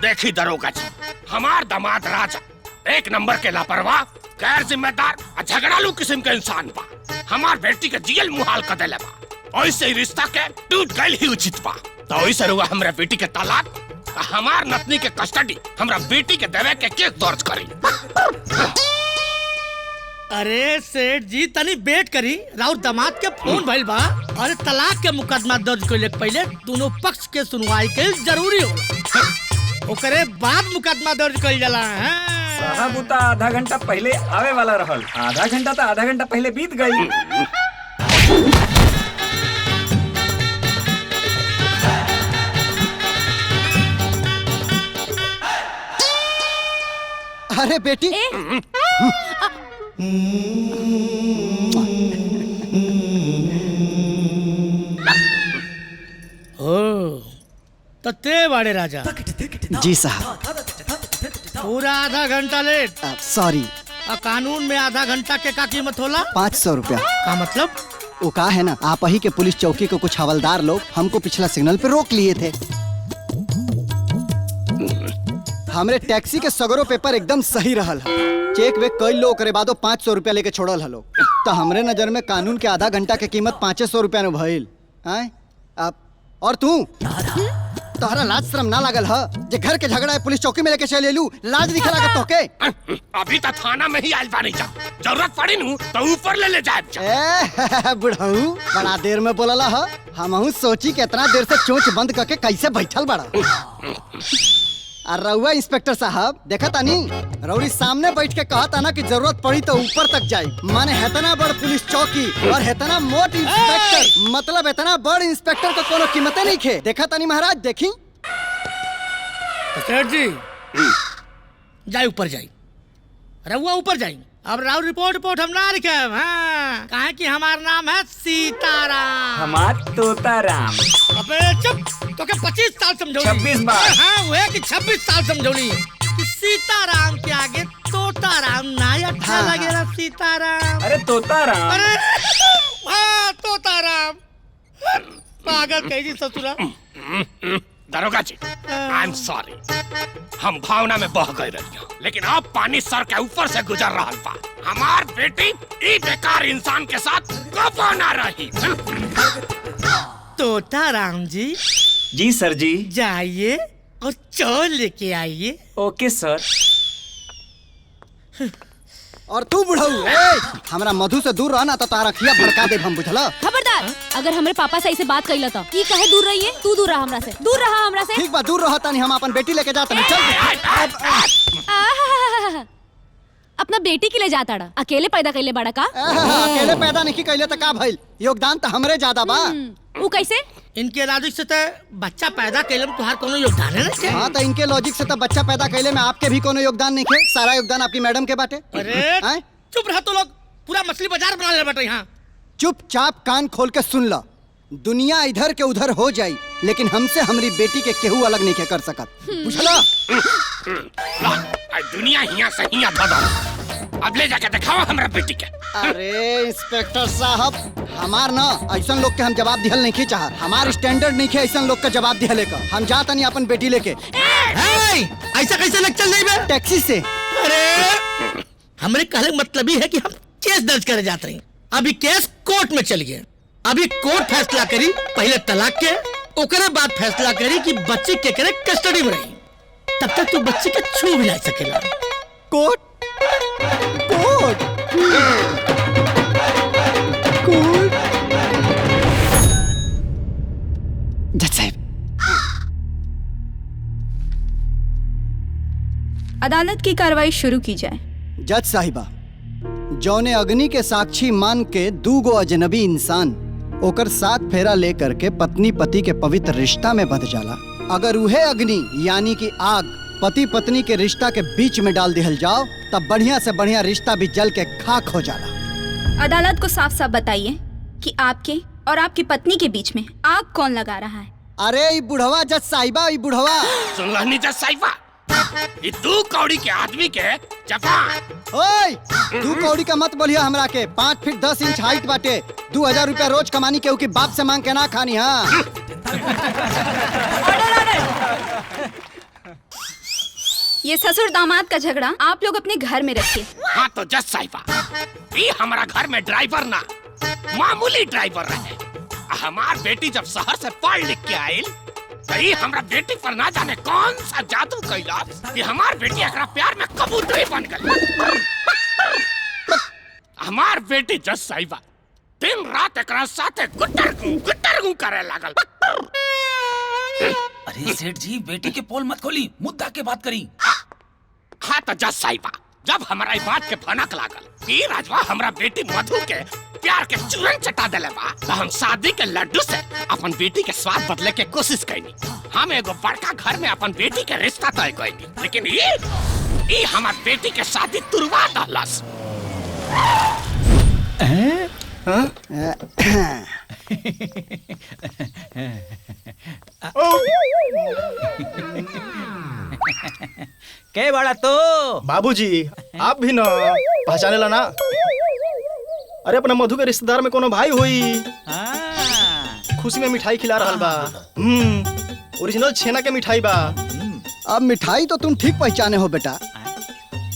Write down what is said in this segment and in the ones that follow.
देखी दरोगा जी, हमार दामाद राजा एक नंबर के लापरवाह, गैर जिम्मेदार और झगड़ालू किस्म के इंसान बा। हमार बेटी के जियल मुहाल कर देले बा। ऐसे ही रिश्ता के टूट गइल ही उचित बा। तो ऐसे रुआ हमरा बेटी के तलाक, हमार नतनी के कस्टडी हमरा बेटी के देवे के केस दर्ज करी। अरे सेठ जी तनी वेट करी, राउर दामाद के फोन भइल बा। अरे तलाक के मुकदमा दर्ज कइले पहले दोनों पक्ष के सुनवाई के जरूरी होला, ओकरे बाद मुकदमा दर्ज कइल जाला। साहब उता आधा घंटा पहले आवे वाला रहल, आधा घंटा पहले बीत गई। अरे बेटी तो ते बड़े राजा। जी साहब। पूरा आधा घंटा लेट। सॉरी। कानून में आधा घंटा के का कीमत होला? 500 रुपया। का मतलब? वो का है ना, आप ही के पुलिस चौकी को कुछ हवलदार लोग हमको पिछला सिग्नल पे रोक लिए थे। हमरे टैक्सी के सगरो पेपर एकदम सही रहल है। चेक वेक कई लोग करे बादो 500 रुपया लेके छोड़ल हलो। तो हमरे नजर में कानून के आधा घंटा के कीमत 500 रुपया में भइल। अब और तू तोहरा लाज शर्म ना लागल है जे घर के झगड़ा है पुलिस चौकी में लेके चले लू, लाज दिखला के तोके? अभी तो थाना में ही आइल बानी जा, जरूरत पड़ी नू तो ऊपर ले जाए। बुढ़ऊ बड़ा देर में बोलला है, हमहू सोची के इतना देर से चोंच बंद करके कैसे बैठल बड़ा। रउआ इंस्पेक्टर साहब देखा तानी, रउरी सामने बैठ के कहा था ना कि जरूरत पड़ी तो ऊपर तक जाए। माने हेतना बड़ पुलिस चौकी और हेतना मोट इंस्पेक्टर, मतलब इतना बड़ इंस्पेक्टर को कोनो कीमते नहीं खे। देखा तानी महाराज, देखी सेठ जी जाए ऊपर जाए, रउआ ऊपर जाए। अब राव रिपोर्ट हम ना लिखे, कहे कि हमार नाम है सीताराम। हमार तोताराम। अबे चुप, तो क्या 25 साल समझौली? 26 बार। हाँ वो है कि 26 साल समझौली कि सीताराम के आगे तोताराम ना अच्छा लगेगा। सीताराम, अरे तोताराम। अरे हाँ तोताराम, पागल कही ससुरा। दरोगा जी, आई एम सॉरी, हम भावना में बह गए रहिया, लेकिन अब पानी सर के ऊपर से गुजर रहा बा। हमार बेटी ई बेकार इंसान के साथ कब ना रही। तोताराम जी। जी सर जी। जाइए और चौल लेके आइए। ओके सर। और तू बुढ़ऊ हमरा मधु से दूर रहना तो तारा खिया भड़का दे हम, बुझला? खबरदार, अगर हमरे पापा से ऐसे बात कइला तो ये कहे दूर रहिए। तू दूर रहा हमरा से, दूर रहा हमरा से। ठीक बा, दूर रहता नहीं, हम अपन बेटी लेके जाते हैं। चल अपना बेटी के लिए जाता डा, अकेले पैदा कइले बड़ा का? अकेले पैदा नहीं कइले तो का भइल? योगदान तो हमरे ज्यादा बा। वो कैसे? इनके लॉजिक से तो बच्चा पैदा कैले में तुहार कोनो योगदान है ना? हाँ तो इनके लॉजिक से तो बच्चा पैदा कैले में आपके भी कोनो योगदान नहीं है। सारा योगदान आपकी मैडम के बाटे। अरे चुप रहा, तो लोग पूरा मछली बाजार बना ले बाटे यहाँ। चुपचाप कान खोल के सुन ला, दुनिया इधर के उधर हो जाई, लेकिन हमसे हमारी बेटी के केहू अलग नहीं कर सकत, बुझला? दुनिया हिया से हिया धदा, अब ले जाके दिखाओ हमरा बेटी के। अरे इंस्पेक्टर साहब, हमार ना ऐसा लोग के हम जवाब दिहल नहीं चाह, हमार स्टैंडर्ड नहीं है ऐसा लोग का जवाब दिहले का। हम जाता नहीं अपन बेटी लेके। ऐसा कैसे लग चल जाए? टैक्सी से। अरे हमरे कहले मतलब ही है कि हम केस दर्ज करे जाते हैं। अभी केस कोर्ट में चल गया, अभी कोर्ट फैसला करी पहले तलाक के, ओकरे बाद फैसला करी कि बच्ची के करे कस्टडी में रही, तब तक तो बच्ची के छू भी ला सकेला। Court court court. जज साहब, अदालत की कार्रवाई शुरू की जाए। जज साहिबा, जौने अग्नि के साक्षी मान के दूगो अजनबी इंसान ओकर साथ फेरा लेकर के पत्नी पति के पवित्र रिश्ता में बंध जाला, अगर उहे अग्नि यानी कि आग पति पत्नी के रिश्ता के बीच में डाल दिहल जाओ, तब बढ़िया से बढ़िया रिश्ता भी जल के खाक हो जाला। अदालत को साफ साफ बताइए कि आपके और आपकी पत्नी के बीच में आग कौन लगा रहा है? अरे ये बुढ़वा जज साहिबा, ये बुढ़वा। सुन लहनी जज साहिबा, ये 2 कौड़ी के आदमी के जवान। ओए 2 कौड़ी का मत बोलिए हमरा के, 5 फीट 10 इंच हाइट बाटे, 2000 रुपया रोज कमानी के उनकी बाप से मांग के ना खानी। हाँ ये ससुर दामाद का झगड़ा आप लोग अपने घर में रखिए। हाँ तो जज साहिबा, ये हमारा घर में ड्राइवर ना मामूली ड्राइवर रहे। हमार बेटी जब शहर से पढ़ लिख के आयल तो ये हमारा बेटी पर ना जाने कौन सा जादू कैला कि हमार बेटी एकरा प्यार में कबूतरी बन गई। हमार बेटी जज साहिबा दिन रात एकरा साथे गुट्टर करे लागल। अरे सेठ जी, बेटी के पोल मत खोली, मुद्दा के बात करी। हाँ तो जज साहिबा, जब हमारा बात के भनक लागल कि राजवा हमरा बेटी मधु के प्यार के चूरन चटा देले बा, तो हम शादी के लड्डू से अपन बेटी के स्वाद बदले के कोशिश कैनी। हम एगो बड़का घर में अपन बेटी के रिश्ता तय कैनी, लेकिन ये हमार बेटी के शादी तुरवा दहलस। के बड़ा तो बाबूजी, आप भी ना पहचाने ला ना? अरे अपना मधु के रिश्तेदार में कोनो भाई हुई, खुशी में मिठाई खिला रहा बा। ओरिजिनल छेना के मिठाई बा। अब मिठाई तो तुम ठीक पहचाने हो बेटा,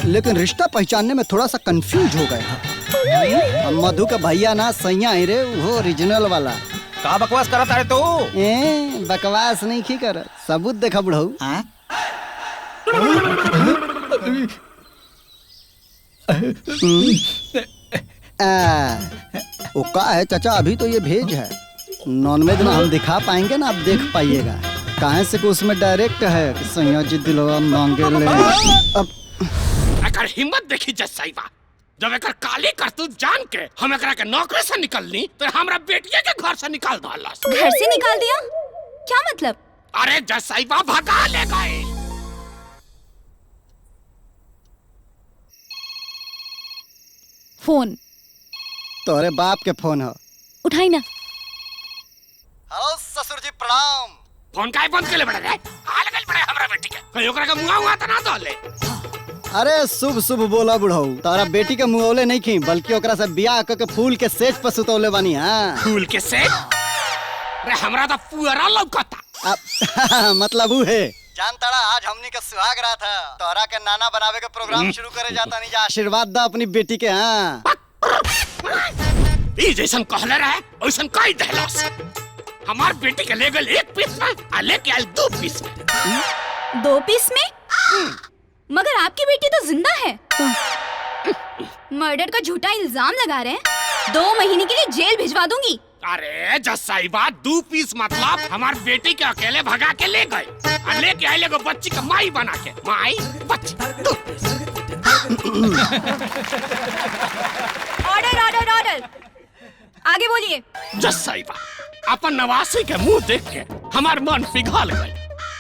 लेकिन रिश्ता पहचानने में थोड़ा सा कंफ्यूज हो गए। मधु का भैया ना सैया है रे, वो ओरिजिनल वाला। का बकवास करत है तो? बकवास नहीं की कर, सबूत देखा बुढ़ऊ। ओ का है चाचा, अभी तो ये भेज है, नॉनवेज में हम दिखा पाएंगे ना, आप देख पाइएगा। काहे से कि उसमें डायरेक्ट है कि सैया जी दिलवा मांगे ले। अब अगर हिम्मत देखी जज साहिबा, जब एक काली करतूत जान के हम एकरा के नौकरी से निकलनी तो हमरा बेटिया के घर से निकाल दहलस। घर से निकाल दिया? क्या मतलब? अरे जज साहिबा भगा ले गए। फोन तोरे बाप के फोन है, उठाई ना। हेलो ससुर जी प्रणाम। फोन काहे बंद कर ले बड़ा रे? हाल गल बड़ा हमरा बेटी के, कहीं ओकरा के मुंगा तो ना दहले। अरे शुभ शुभ बोला बुढ़ऊ, तारा बेटी के मुंगौले नहीं खी, बल्कि ओकरा से बियाह करके फूल के सेज पर सुतौले बानी। हाँ फूल के सेज? अरे हमरा तो पुअरा लौकता। मतलब वो है जान तारा, आज हमनी का सुहाग रात है, तोहरा के नाना बनावे के प्रोग्राम शुरू करे जाता नहीं, जा आशीर्वाद दा अपनी बेटी के। हाँ ई जैसन कहले रहे वैसन कई दहलस। हमार बेटी के ले गल 1 पीस में आ लेके आयल 2 पीस में। 2 पीस में? मगर आपकी बेटी तो जिंदा है। मर्डर का झूठा इल्जाम लगा रहे हैं। 2 महीने के लिए जेल भिजवा दूंगी। अरे जज साहिबा, 2 पीस मतलब हमार बेटी के अकेले भगा के ले गए और लेके आए एगो बच्ची का माई बना के। माई बच्ची 2 पीस। ऑर्डर ऑर्डर ऑर्डर, आगे बोलिए। जज साहिबा, अपन नवासी के मुंह देख के हमार मन पिघल गए।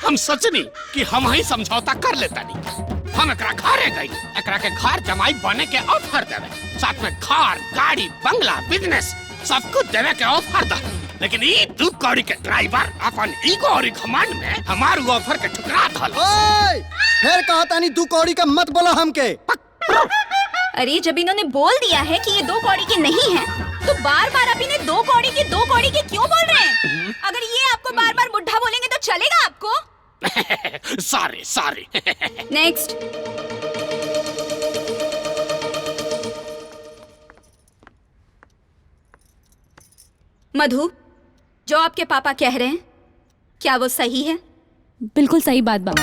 हम सोचनी कि हम ही समझौता कर लेता नहीं। हम एकरा घरे गई, एकरा के घर जमाई बने के ऑफर देवे, साथ में घर, गाड़ी, बंगला, बिजनेस सब कुछ देवे के ऑफर दा। लेकिन ये 2 कौड़ी के ड्राइवर अपन ईगो और घमंड में हमार वो ऑफर के ठुकरा दल। फिर कहता नहीं 2 कौड़ी का मत बोला हमके। अरे जब इन्होंने बोल दिया है कि ये 2 कौड़ी के नहीं है, तो बार बार आप इन्हें 2 कौड़ी के क्यों बोल रहे हैं? अगर ये आपको बार बार बुढ़ा बोलेंगे तो चलेगा आपको? सॉरी। नेक्स्ट। मधु, जो आपके पापा कह रहे हैं क्या वो सही है? बिल्कुल सही बात बा।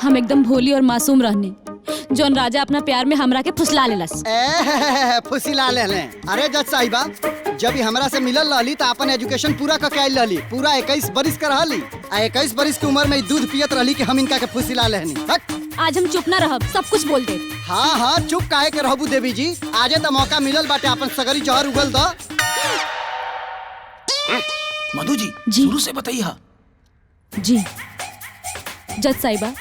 हम एकदम भोली और मासूम रहने, जौन राजा अपना प्यार में हमरा के फुसला लेलस। फुसिला ले। अरे जज साहिबा, जब ही हमरा से मिलल रहली तो अपन एजुकेशन पूरा करके आइल रहली, पूरा 21 बरिस का रहली। 21 बरिस की उम्र में दूध पियत रहली कि हम इनका के फुसिला लेहनी। आज हम चुप ना रहब, सब कुछ बोल दे। हाँ चुप काहे के रहबू देवी जी, आजे तो मौका मिलल बाटे, अपन सगरी जहर उगल दो। मधु जी शुरू से बताइए। जी जज साहिबा,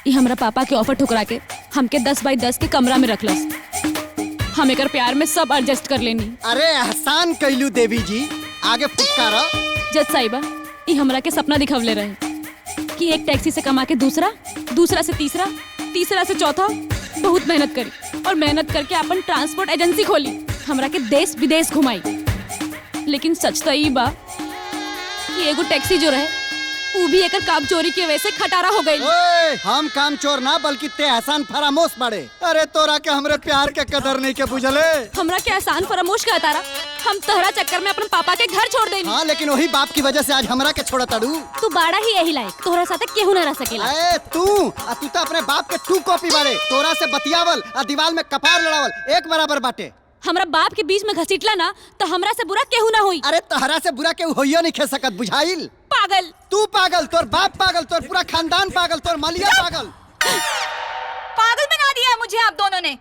ये हमरा पापा के ऑफर ठुकरा के हमके 10 बाई 10 के कमरा में रखलस। हम एकर प्यार में सब एडजस्ट कर लेनी। अरे एहसान कैलू देवी जी, आगे फुटकारा। जज साहिबा, ये हमरा के सपना दिखवले रहे कि एक टैक्सी से कमा के दूसरा से तीसरा से चौथा बहुत मेहनत करी और मेहनत करके अपन ट्रांसपोर्ट एजेंसी खोली, हमरा के देश विदेश घुमाई। लेकिन सच तो ई बा कि एगो टैक्सी जो रहे वो भी एक काम चोरी की वजह से खटारा हो गई। ओए, हम काम चोर ना बल्कि ते एहसान फरामोश पड़े। अरे तोरा के हमरे प्यार के कदर नहीं के बुझले। हमरा के एहसान फरामोश का तारा, हम तहरा चक्कर में अपन पापा के घर छोड़ देनी। हाँ, लेकिन वही बाप की वजह से आज हमरा के छोड़ा तड़ू। तू बाड़ा ही यही लायक, तोहरा साथे केहू न रह सकेला। अरे तू तो अपने बाप के टू कॉपी बाड़े। तोरा से बतियावल आ दीवार में कपार लड़ावल एक बराबर बाटे। हमरा बाप के बीच में घसीटला ना तो हमरा से बुरा केहू ना होई। अरे तहरा से बुरा केहू होइयो नहीं खे सकत, बुझाइल? पागल तू पागल, तोर बाप पागल, तोर पूरा खानदान पागल, तोर मालिया पागल। पागल बना दिया है मुझे आप दोनों ने।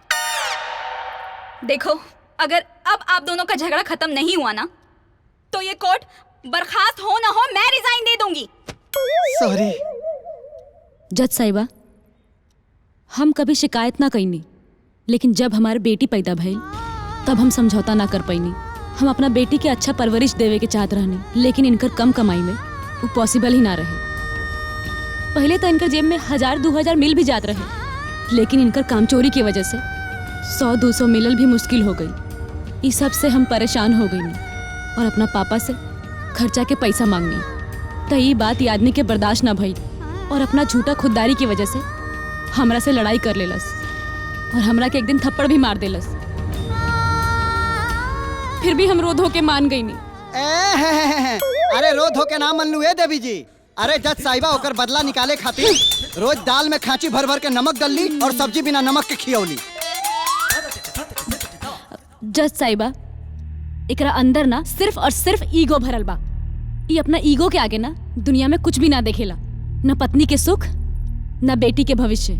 देखो, अगर अब आप दोनों का झगड़ा खत्म नहीं हुआ ना तो ये कोर्ट बर्खास्त हो ना हो मैं रिजाइन दे दूंगी। सॉरी जज साहिबा, हम कभी शिकायत ना कईनी, लेकिन जब हमारे बेटी पैदा भइल तब हम समझौता ना कर पैनी। हम अपना बेटी के अच्छा परवरिश देवे के चाहत रहनी, लेकिन इनकर कम कमाई में वो पॉसिबल ही ना रहे। पहले तो इनकर जेब में 1000-2000 मिल भी जात रहे, लेकिन इनकर काम चोरी की वजह से 100-200 मिलल भी मुश्किल हो गई। इस सब से हम परेशान हो गई और अपना पापा से खर्चा के पैसा मांगनी। तो ये बात ये आदमी के बर्दाश्त ना भई और अपना झूठा खुददारी की वजह से हमरा से लड़ाई कर लेलस और हमरा के एक दिन थप्पड़ भी मार देलस। फिर भी हम रो धो के मान गई नहीं। अरे रो धो के ना मन लू देवी जी। अरे जज साहिबा ओकर बदला निकाले खातिर रोज दाल में खांची भर भर के नमक डलली और सब्जी बिना नमक के खियौली। जज साहिबा, एकरा अंदर ना सिर्फ और सिर्फ ईगो भरल बा। ये अपना ईगो के आगे ना दुनिया में कुछ भी ना देखेला, ना पत्नी के सुख ना बेटी के भविष्य।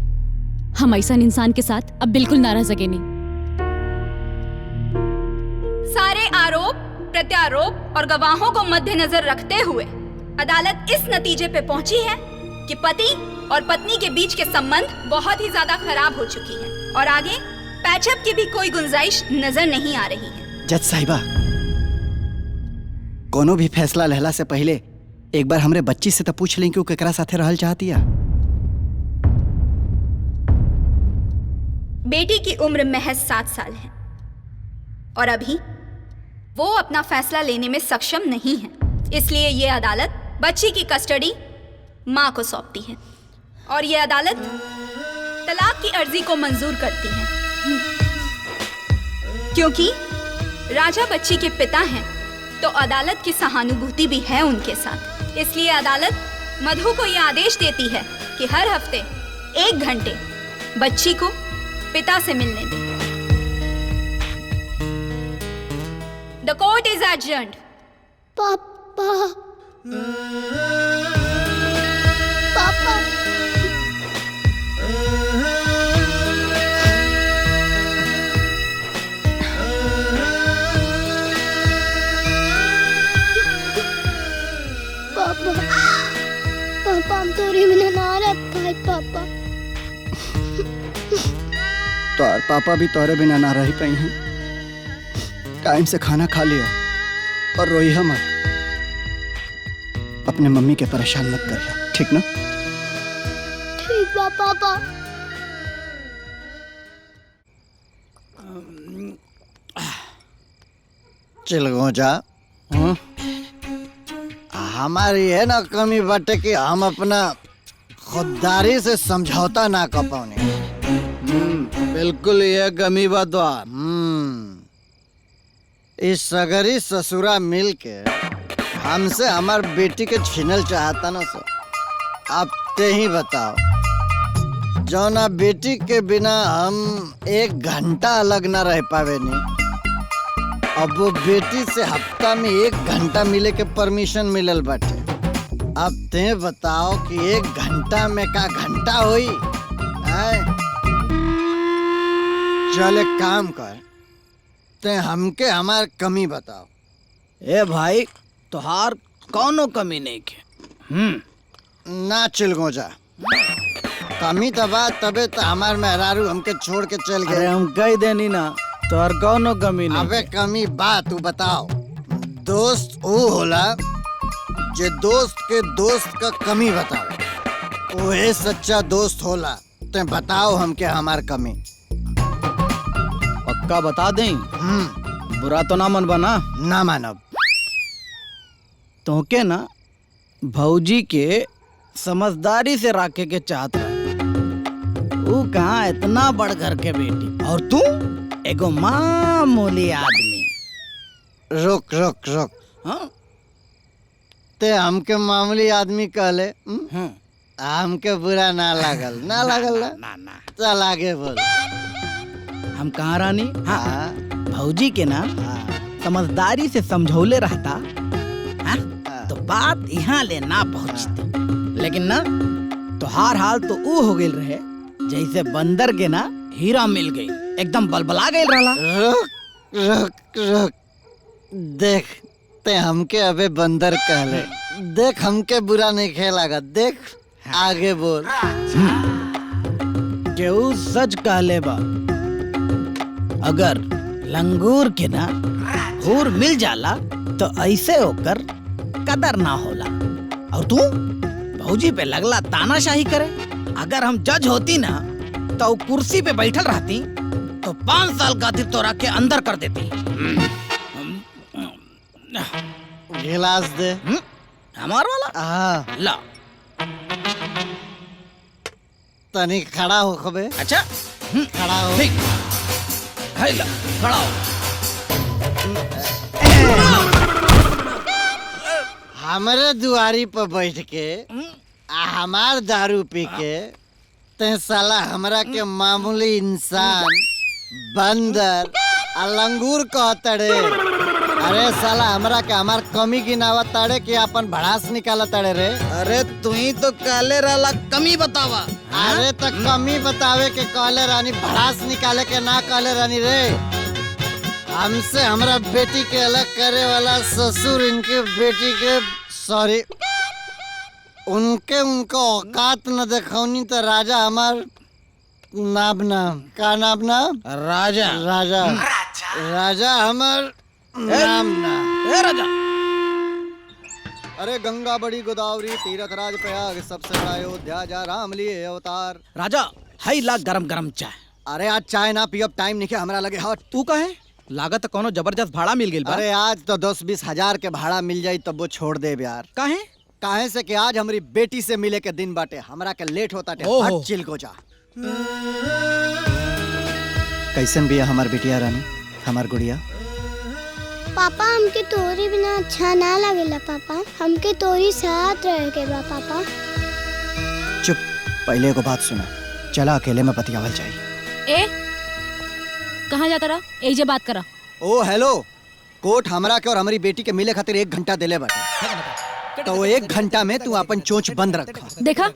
हम ऐसा इंसान के साथ अब बिल्कुल ना रह सकेनी। सारे आरोप प्रत्यारोप और गवाहों को मद्देनजर रखते हुए अदालत इस नतीजे पे पहुंची है कि पति और पत्नी के बीच के संबंध बहुत ही ज्यादा खराब हो चुकी है और आगे पैचअप की भी कोई गुंजाइश नजर नहीं आ रही है। जज साहिबा, कोनो भी फैसला लेहला से पहले एक बार हमरे बच्ची से तो पूछ लें कि वो केकरा साथे रहल चाहती है। बेटी की उम्र महज 7 साल है और अभी वो अपना फैसला लेने में सक्षम नहीं है, इसलिए ये अदालत बच्ची की कस्टडी माँ को सौंपती है और ये अदालत तलाक की अर्जी को मंजूर करती है। क्योंकि राजा बच्ची के पिता हैं तो अदालत की सहानुभूति भी है उनके साथ, इसलिए अदालत मधु को यह आदेश देती है कि हर हफ्ते 1 घंटे बच्ची को पिता से मिलने दें। The court is adjourned. पापा पापा पापा पापा हम तोरी बिना ना रह पाए पापा। तोर पापा भी तोरे बिना ना रह पाई हैं। टाइम से खाना खा लिया और रोई मत। अपने मम्मी के परेशान मत करिए, ठीक ना? ठीक बा पापा। चल गो जा। हमारी है ना कमी बाटे कि हम अपना खुददारी से समझौता ना कर पाने। बिल्कुल ये कमी बात। इस सगरी ससुरा मिल के हमसे हमार बेटी के छीनल चाहता ना सर। आप ते ही बताओ, जौना बेटी के बिना हम 1 घंटा अलग ना रह पावे नहीं, अब वो बेटी से हफ्ता में 1 घंटा मिले के परमिशन मिलल बाटे। अब ते बताओ कि 1 घंटा में का घंटा होई? चल एक काम कर, ते हमके हमार कमी बताओ। ए भाई, तोहार कौनो कमी नहीं के। ना चिल गो जा। कमी तो बात तबे तो हमार मेहरारू हमके छोड़ के चल गए। हम कह देनी ना, तोहार कौनो कमी नहीं। अबे कमी बात तू बताओ। दोस्त वो होला जे दोस्त के दोस्त का कमी बतावे, ओहे सच्चा दोस्त होला। ते बताओ हमके हमार कमी। पक्का बता दें? बुरा तो ना मन बना? ना मानब। तोहके ना भौजी के समझदारी से रखे के चाहत रहे। वो कहाँ इतना बड़ घर के बेटी और तू एगो मामूली आदमी। रुक रुक रुक। हाँ? ते हमके मामूली आदमी कहले हमके बुरा ना लागल ना लागल ना चल आगे बोल। हम कहाँ रानी? हाँ भौजी के ना समझदारी से समझौले रहता हाँ? तो बात यहाँ ले ना पहुँचती। लेकिन ना तोहार हाल तो वो हो गई रहे जैसे बंदर के ना हीरा मिल गई, एकदम बलबला गई रहला। रुक रुक रुक देख ते हमके अबे बंदर कहले, देख हमके बुरा नहीं खेलागा, देख आगे बोल। केहू सच कहले बा, अगर लंगूर के ना हूर मिल जाला तो ऐसे होकर कदर ना होला। और तू भौजी पे लगला तानाशाही करे। अगर हम जज होती ना तो वो कुर्सी पे बैठल रहती तो 5 साल खातिर तोरा के अंदर कर देती। गिलास दे। हमार वाला? हाँ ला। तनी खड़ा हो खबे। अच्छा खड़ा हो। ठीक है, ला खड़ा हो। हमारे दुआरी पर बैठ के हमार दारू पी के ते साला हमरा के मामूली इंसान बंदर लंगूर कहतड़े। अरे साला हमरा के हमार कमी गिनावा तड़े कि अपन भड़ास निकाला तड़े रे। अरे तू ही तो काले रहला, कमी बतावा। अरे तो कमी बतावे के कहले रानी, भड़ास निकाले के ना कहले रानी रे। हमसे हमरा बेटी के अलग करे वाला ससुर इनके बेटी के सॉरी उनका औकात न देखौनी तो राजा हमार नाम का नाम राजा राजा राजा हमार नाम ना। ए राजा। अरे गंगा बड़ी गोदावरी तीरथ राज प्रयाग सबसे बड़ा अयोध्या जा राम लिए अवतार। राजा हाई ला गरम गरम चाय। अरे आज चाय ना पियब, टाइम नहीं हमरा लगे हट। तू कहे लागत कोनो जबरदस्त भाड़ा मिल गइल बा। अरे आज तो 10-20 हजार के भाड़ा मिल जाई तब वो छोड़ दे यार। काहे से कि आज हमारी बेटी से मिले के दिन बाटे, हमरा के लेट होता टे। हट चिल को जा। कैसन भी है हमार बेटिया रानी, हमार गुड़िया? पापा हमके तोरी बिना अच्छा ना लगेला पापा, हमके तोरी साथ रह के बा पापा। चुप, पहले को बात सुना, चला अकेले में बतियावल जाई। ए कहाँ जाता रहा? एक जे बात करा। ओ हेलो, कोर्ट हमरा के और हमारी बेटी के मिले खातिर 1 घंटा देले बाटे, तो वो 1 घंटा में तू अपन चोंच बंद रख। देखा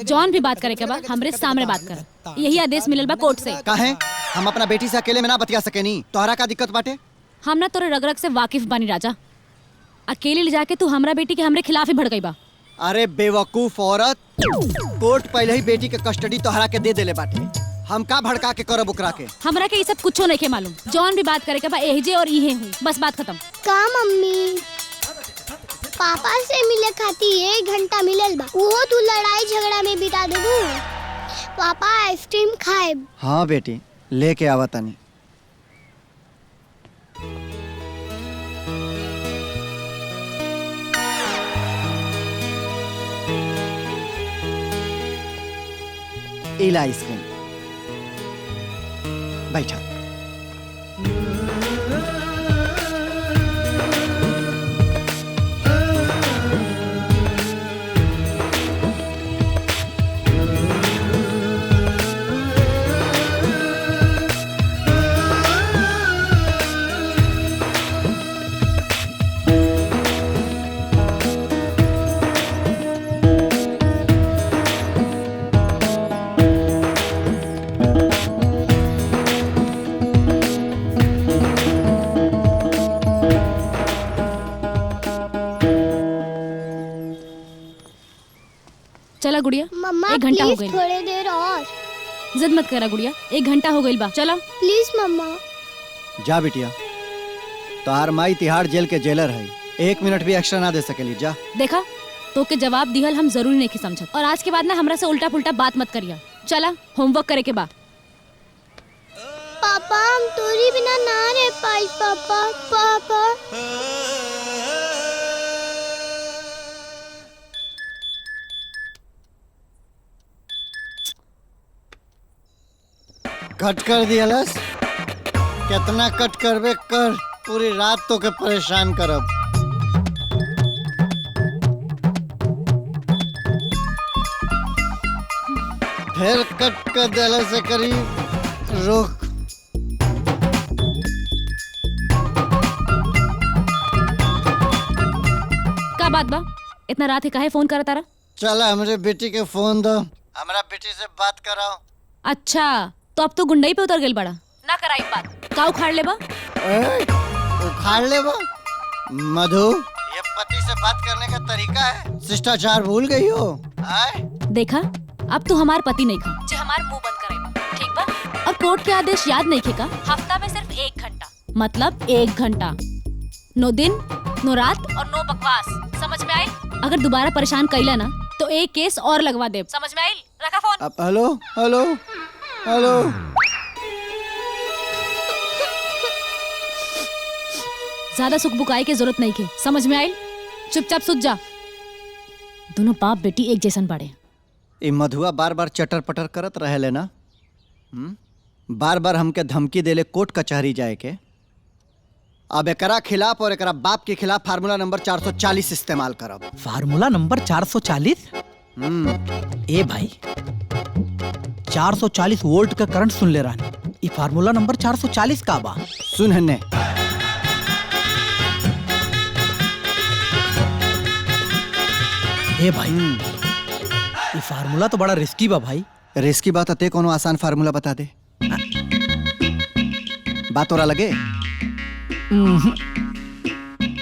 जॉन भी बात करे के बाद हमरे सामने बात कर। यही आदेश मिलल बा कोर्ट से। काहे हम अपना बेटी से अकेले में ना बतिया सके नी? तोहरा का दिक्कत बाटे? हम ना तोरे रग रग से वाकिफ बानी राजा। अकेले ले जाके तू हमरा बेटी के हमरे खिलाफ ही भड़कई बा। अरे बेवकूफ औरत, कोर्ट पहले ही बेटी के कस्टडी तोहरा के दे देले बाटे, हम का भड़का के करब ओकरा के? हमरा के ये सब कुछो नहीं के मालूम। जॉन भी बात करे के बा एहजे और इहे हुई, बस बात खत्म। का मम्मी पापा से मिले खातिर 1 घंटा मिलल बा, वो तू लड़ाई झगड़ा में बिता देबू। पापा आइसक्रीम खाए। हाँ बेटी लेके आवा तनी। इला आइसक्रीम, बैठा। चला गुड़िया, मम्मा 1 घंटा हो प्लीज गई। थोड़ी देर और। जिद मत करा गुड़िया, 1 घंटा हो गई बा। चला प्लीज मम्मा। जा बिटिया, तोहार माई तिहाड़ जेल के जेलर है, 1 मिनट भी एक्स्ट्रा ना दे सकेली। जा। देखा तो के जवाब दिहल हम जरूरी नहीं समझत, और आज के बाद ना हमरा से उल्टा पुल्टा बात मत करिया। चला होमवर्क करे के बा। पापा हम तोरी बिना ना रह पाई पापा। पापा कट कर दियलस। कितना कट करबे कर, पूरी रात तो के परेशान करब। फिर कट कर दियलस से करी रोक। का बात बा? इतना रात है काहे फोन करा तारा? चला हमरे बेटी के फोन दो, हमरा बेटी से बात कराओ। अच्छा तो अब तो गुंडई पे उतर गेल बड़ा। ना कराई बात, का उखाड़ ले बा? उखाड़ ले बा? मधु, ये पति से बात करने का तरीका है? शिष्टाचार भूल गई हो? देखा, अब तू हमार पति नहीं खा जे हमार मुंह बंद करे, ठीक बा? और कोर्ट के आदेश याद नहीं खेका? हफ्ता में सिर्फ 1 घंटा, मतलब 1 घंटा। नो दिन, नो रात और नो बकवास, समझ में आई? अगर दोबारा परेशान कैला ना तो एक केस और लगवा दे, समझ में आई? रखा फोन। अब हेलो हेलो हेलो। ज्यादा सुख बुकाई की जरूरत नहीं की, समझ में आई? चुपचाप सुत जा। दोनों बाप बेटी एक जैसन बाड़े। ये मधुआ बार बार चटर पटर करत रहे ना, बार बार हमके धमकी देले कोर्ट कचहरी जाए के। अब एकरा खिलाफ और एकरा बाप के खिलाफ फार्मूला नंबर 440 इस्तेमाल करब। Formula number 440? ए भाई, 440 वोल्ट का करंट सुन ले रहा। ये फार्मूला नंबर 440 का बा? सुन हन्ने, ए भाई, ये फार्मूला तो बड़ा रिस्की बा भाई। रिस्की बात अते कोनो आसान फार्मूला बता दे। बात तोरा लगे?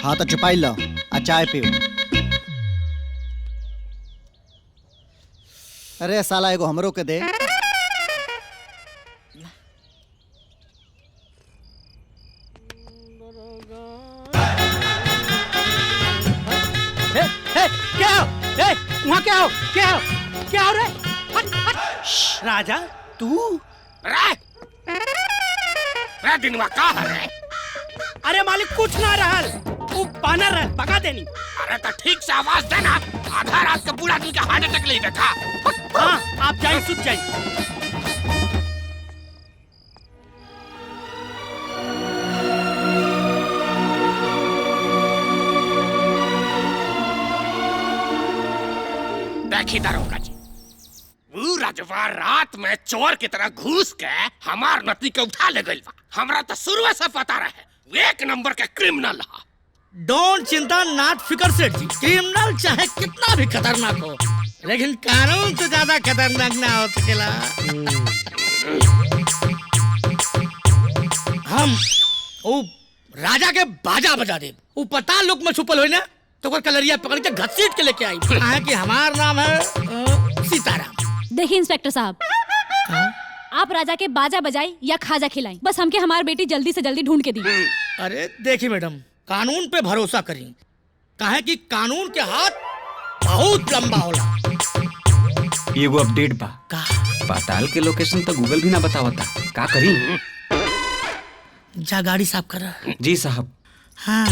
हाँ तो चुपाई लो आ चाय पियो। अरे साला एगो हमरो के दे। क्या हो? वहाँ क्या हो? क्या हो? क्या हो रे? हट, हट। राजा तू? रे दिनवा का है? अरे मालिक कुछ ना रहल, वो बानर रहल, भगा देनी। अरे तो ठीक से आवाज देना, आधा रात का बूढ़ा आदमी का हार्ट अटैक ले देखा। हाँ आप जाइए, सुत जाइए। देखी दरोगा जी, वो राजवा रात में चोर की तरह घुस के हमार नती के उठा ले गइल बा। हमरा तो शुरू से पता रहे एक नंबर के क्रिमिनल है। डोंट चिंता, नॉट फिकर सेठ जी। क्रिमिनल चाहे कितना भी खतरनाक हो, लेकिन कानून से ज्यादा खतरनाक ना हो सकेला। हम वो राजा के बाजा बजा दे। वो पता लोग में छुपल हो ना तो कोई कलरिया पकड़ के घसीट के लेके आई। कहा कि हमारा नाम है सीताराम। देखिए इंस्पेक्टर साहब, आप राजा के बाजा बजाई या खाजा खिलाई, बस हमके हमारी बेटी जल्दी से जल्दी ढूंढ के दी। अरे देखिए मैडम, कानून पे भरोसा करी, काहे कि कानून के हाथ बहुत लंबा होला। एगो अपडेट बा का? पाताल के लोकेशन तो गूगल भी ना बतावता, का करी? जा गाड़ी साफ कर। जी साहब। हाँ।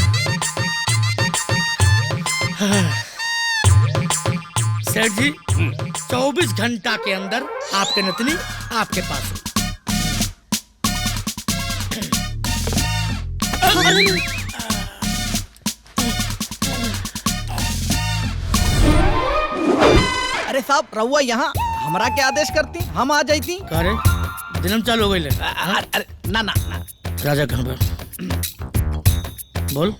सेठ जी, 24 घंटा के अंदर आपके नतनी आपके पास। अरे साहब, रहुआ यहाँ हमरा के आदेश करती, हम आ जाती। अरे दिनम चालू हो गई। अरे ना ना ना। राजा कहाँ पर? बोल।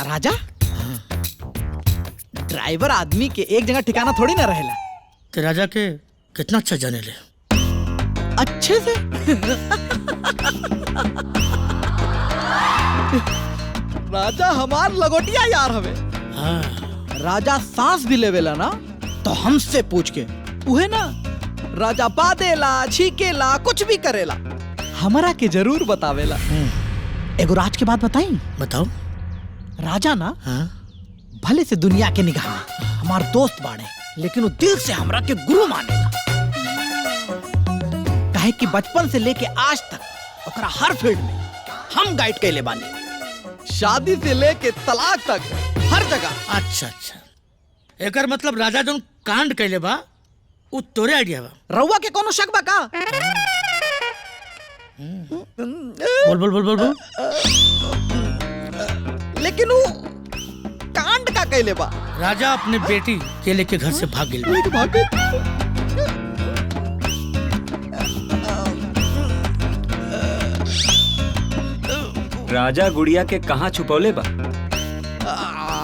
राजा? ड्राइवर आदमी के एक जगह ठिकाना थोड़ी ना रहेला। ते राजा के कितना अच्छा जाने ले। अच्छे से? राजा हमार लगोटिया यार हवे। हाँ। राजा सांस भी लेवेला ना तो हमसे पूछ के, उहे ना राजा बादेला, छीकेला, कुछ भी करेला, हमरा के जरूर बतावेला। एगो राज के बात बताई? बताओ। राजा ना हाँ? भले से दुनिया के निगाह में हमार दोस्त बाड़े, लेकिन वो दिल से हमरा के गुरु मानेला। काहे कि बचपन से लेके आज तक ओकरा हर फील्ड में हम गाइड कैले बानी, शादी से लेके तलाक तक हर जगह। अच्छा अच्छा, एकर मतलब राजा जो कांड कैले बा वो तोरे आइडिया बा? रउआ के कोनो शक बा का? बोल बोल बोल बोल बोल। लेकिन वो कांड का कैले बा? राजा अपने बेटी के लेके घर से भाग गेल। राजा गुड़िया के कहाँ छुपौले बा?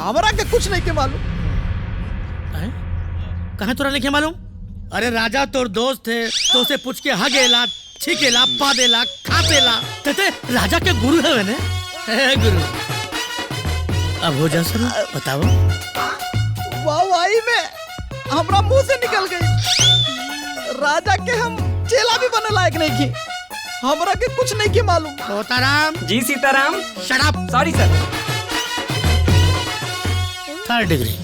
हमरा के कुछ नहीं के मालूम। कहाँ तोरा नहीं मालूम? अरे राजा तोर दोस्त थे तो उसे पूछ के हगेला, छिकेला, पादेला, खापेला। ते राजा के गुरु है मैंने। गुरु अब हो जा सर, बताओ। वाई में हमरा मुंह से निकल गई। राजा के हम चेला भी बने लायक नहीं की। हमरा के कुछ नहीं के मालूम। Sitaram ji Sitaram. Shut up. Sorry sir. 3rd degree.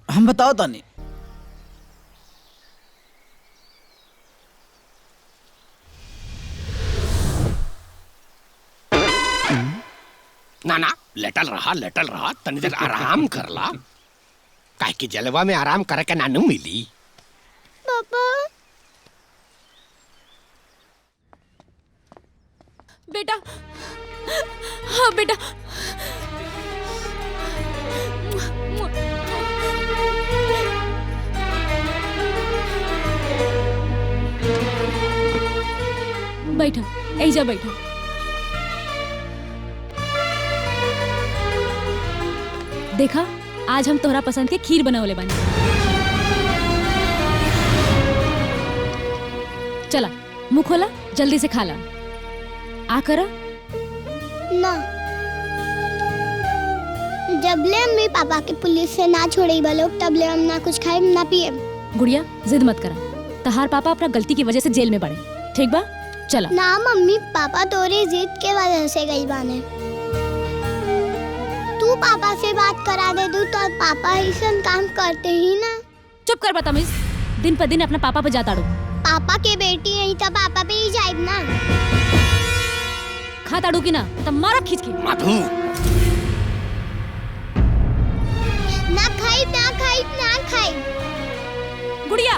हम बताओ तानी। ना ना लेटल रहा तनी देर आराम करला। काहे कि जलवा में आराम करे के नानू मिली। पापा बेटा, हाँ बेटा। बैठा, ऐजा बैठा। देखा, आज हम तोहरा पसंद के खीर बनावले बानी। चला मुंह खोला, जल्दी से खा ला। आ करा ना, जबले मम्मी पापा के पुलिस से ना छोड़े लोग तबले हम ना कुछ खाए ना पिए। गुड़िया जिद मत करा, तहार पापा अपना गलती की वजह से जेल में पड़े। ठीक बा, चला। ना मम्मी पापा तोरे जिद के वजह से गई बाने। तू पापा से बात करा दे दू तो पापा ऐसा काम करते ही ना। चुप कर बदतमीज, दिन पर दिन अपना पापा पे जाता रो। पापा के बेटी है तो पापा पे ही जाएब ना। खाता डू की ना तब मारा खींच के। मधु ना खाई ना खाई ना खाई। गुड़िया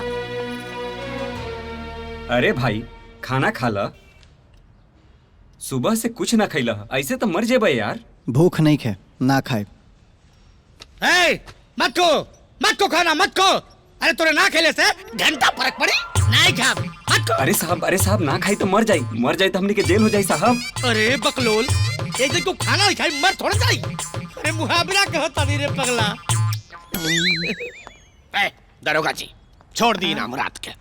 अरे भाई खाना खा ला। सुबह से कुछ ना खैला, ऐसे तो मर जेबे यार। भूख नहीं खे ना खाए। मत को खाना मत को। अरे तोरे ना खेले से घंटा फर्क पड़ी। नहीं खा मत को। अरे साहब ना खाई तो मर जाई तो हमनी के जेल हो जाई साहब। अरे बकलोल, एक दिन को खाना नहीं खाई मर थोड़ा जाई। अरे मुहावरा कहता नहीं रे पगला। दरोगा जी छोड़ दी ना मुराद के।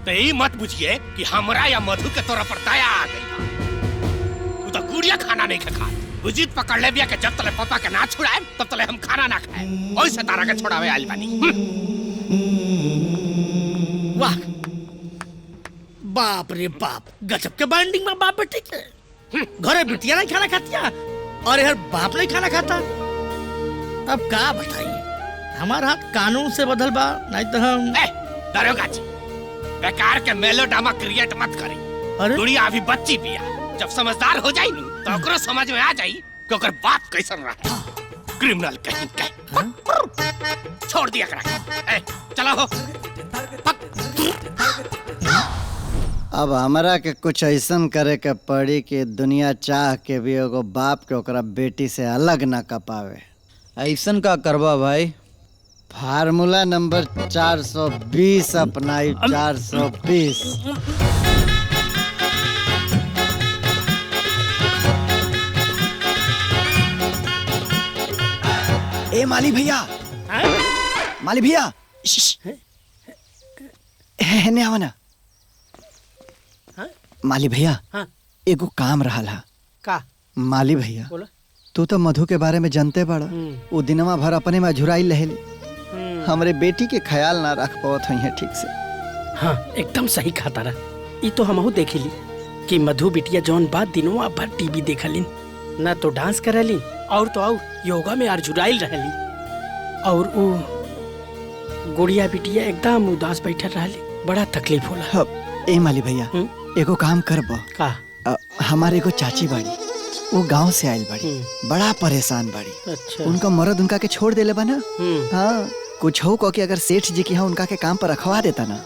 तो यही मत पूछिए कि हमरा या मधु के तोरा पर दया आ गई। तो गुड़िया खाना नहीं खा। जिद पकड़ ले बिया के जब तले पापा के ना छुड़ाए तब तले हम खाना ना खाए। ओइसे तारा के छोड़ावे आइल बानी। वाह बाप रे बाप, गजब के बाइंडिंग में बाप बेटी के। घरे बिटिया नहीं खाना खातिया और यार बाप नहीं खाना खाता। अब का बताइए, हमारा हाथ कानून से बदल बा, नहीं तो हम। दरोगा जी बेकार के मेलोड्रामा क्रिएट मत करी। अरे गुड़िया अभी बच्ची बिया, जब समझदार हो जाई तो ओकरो समझ में आ जाई कि ओकर बाप कैसन रहा। क्रिमिनल कहीं के छोड़ दिया करा। चलो हो। अब हमरा के कुछ ऐसन करे के पड़ी कि दुनिया चाह के भी एगो बाप के ओकरा बेटी से अलग ना कर पावे। ऐसन का करबा भाई? फार्मूला नंबर 420 अपनाई। 420। ए माली भैया, माली भैया ने आवा ना। माली भैया एगो काम रहा का? माली भैया बोला? तू तो मधु के बारे में जानते बड़ा। वो दिनवा भर अपने में झुराई रहेली। हमरे बेटी के ख्याल ना रख पावत है ठीक से। हाँ एकदम सही खाता रहा। ये तो हमहू देखिली कि मधु बिटिया जौन बात दिनवा भर टीवी देखलिन, ना तो डांस करलिन और तो और योगा में अर्जुराइल रहली। और वो गुड़िया बिटिया एकदम उदास बैठल रहली। बड़ा तकलीफ होला। ए माली भैया एगो काम करब का? हमारे एगो चाची बाड़ी, वो गांव से आयल बाड़ी, बड़ा परेशान बाड़ी। अच्छा। उनका मर्द उनका के छोड़ देले बना। हाँ, कुछ हो को कि अगर सेठ जी के यहाँ उनका के काम पर रखवा देता ना,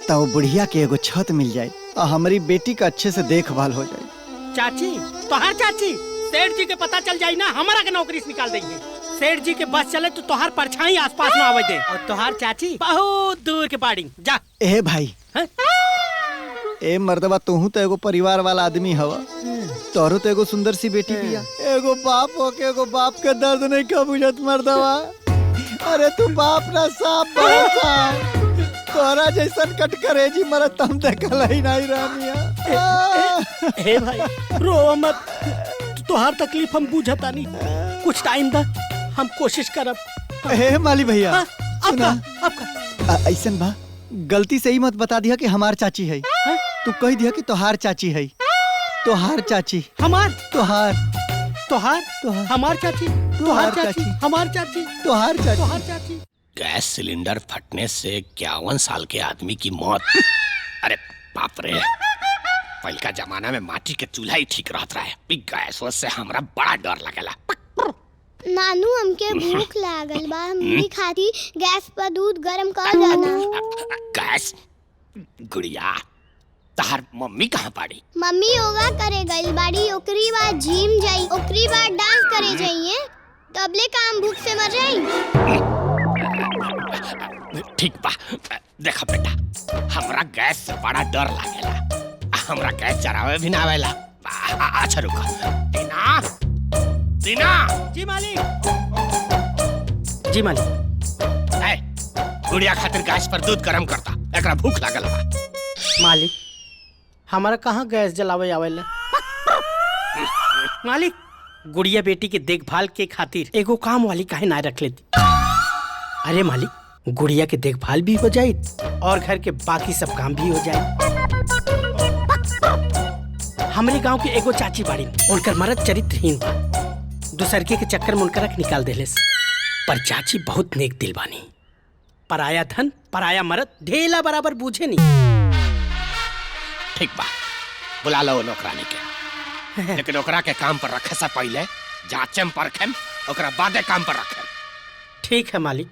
तो वो बुढ़िया के एगो छत मिल जाए और हमारी बेटी का अच्छे से देखभाल हो जाए। चाची, तोहार चाची, सेठ जी के पता चल जाई ना, हमारा के नौकरी से निकाल देंगे। सेठ जी के बस चले तो तोहार परछाई आसपास में आवे दे, और तोहार चाची बहुत दूर के पाड़ी जा। ए भाई, ए मर्दबा, तू तो एगो परिवार वाला आदमी हवा, तोरो तो एगो सुंदर सी बेटी बिया। एगो बाप हो के एगो बाप के दर्द नहीं का बुझत मर्दबा। अरे तू बाप ना साफ बड़ा, तोरा जैसन कट करे जी मरत हम देखल ही नहीं रानिया। ए भाई, रो मत, तोहार तकलीफ हम बुझता नहीं, कुछ टाइम दा, हम कोशिश करब। ए माली भैया, आपका ऐसन बा, गलती से ही मत बता दिया कि हमार चाची है। तू कह दिया कि तोहार चाची है। तोहार चाची, हमार, तोहार, तोहार, हमार चाची, तोहार चाची, हमार चाची, तोहार चाची, तोहार चाची। गैस सिलेंडर फटने से 51 साल के आदमी की मौत। अरे बाप रे, पहले का जमाना में माटी के चूल्हा ही ठीक रहता है। गैस से हमरा बड़ा डर लगेला। नानू, हमके भूख लागल बा, हम भी खाती। गैस पर दूध गरम कर जाना। गैस, गुड़िया, तहार मम्मी कहाँ बाड़ी? मम्मी योगा करे गइल बाड़ी, ओकरी बाद जिम जाई, ओकरी बाद डांस करे जाइए, तबले काम भूख से मर जाई। ठीक बा, देखा बेटा, हमरा गैस से बड़ा डर लागेला, हमरा गैस जरावे भी ना आवेला। अच्छा रुको, दीना, दीना। जी मालिक। जी मालिक। गुड़िया खातिर गैस पर दूध गरम करता, एकरा भूख लागल बा। मालिक, हमारा कहाँ गैस जलावे आवेला। मालिक, गुड़िया बेटी के देखभाल के खातिर एगो काम वाली काहे ना रख लेती। अरे मालिक, गुड़िया के देखभाल भी हो जाए और घर के बाकी सब काम भी हो जाए। हमारे गांव के एगो चाची बाड़ी, उनकर मर्द चरित्रहीन बा, दूसरके के चक्कर में उनकर रख निकाल देलेस। पर चाची बहुत नेक दिल बानी, पराया धन पराया मर्द ढेला बराबर बूझे नहीं। ठीक बा, बुला लो नौकरानी के, लेकिन ओकरा के काम पर रखे से पहले जांचेम परखेम, ओकरा बादे काम पर रखेम। ठीक है मालिक।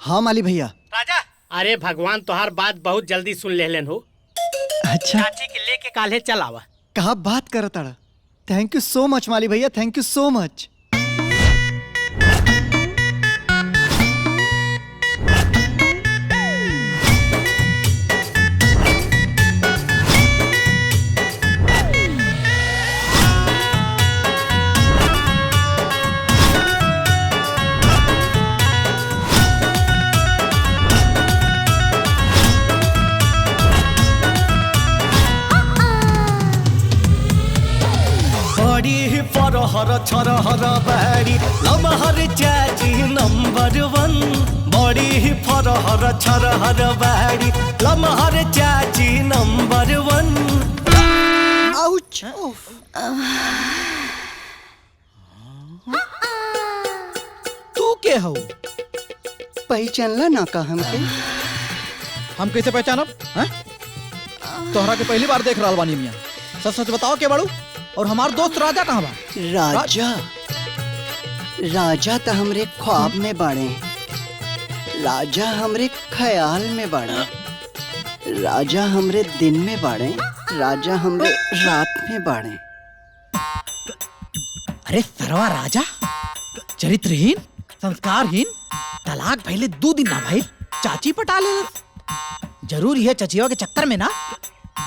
हाँ माली भैया। राजा, अरे भगवान तोहार बात बहुत जल्दी सुन लेलन हो। अच्छा, चाची के लेके काल्हे चल आवा। कहा बात करत अड़ा। थैंक यू सो मच माली भैया, थैंक यू सो मच। फरहर छरहर बारी लमहर चाची नंबर 1, बड़ी फरहर छरहर बारी लमहर चाची नंबर 1। आउच। तू के हो? पहचानला ना का हमके? हम कैसे पहचानब? तोहरा के पहली बार देख रहल बानी मियां। सच सच बताओ के बाड़ू, और हमार दोस्त राजा कहाँ बा? राजा, राजा तो हमरे ख्वाब में बाड़े, राजा हमरे ख्याल में बाड़े, राजा हमरे दिन में बाड़े, राजा हमरे रात में बाड़े। अरे सरवा राजा, चरित्रहीन, संस्कारहीन, तलाक पहले 2 दिन ना भाई चाची पटा ले। जरूर यह चचिया के चक्कर में ना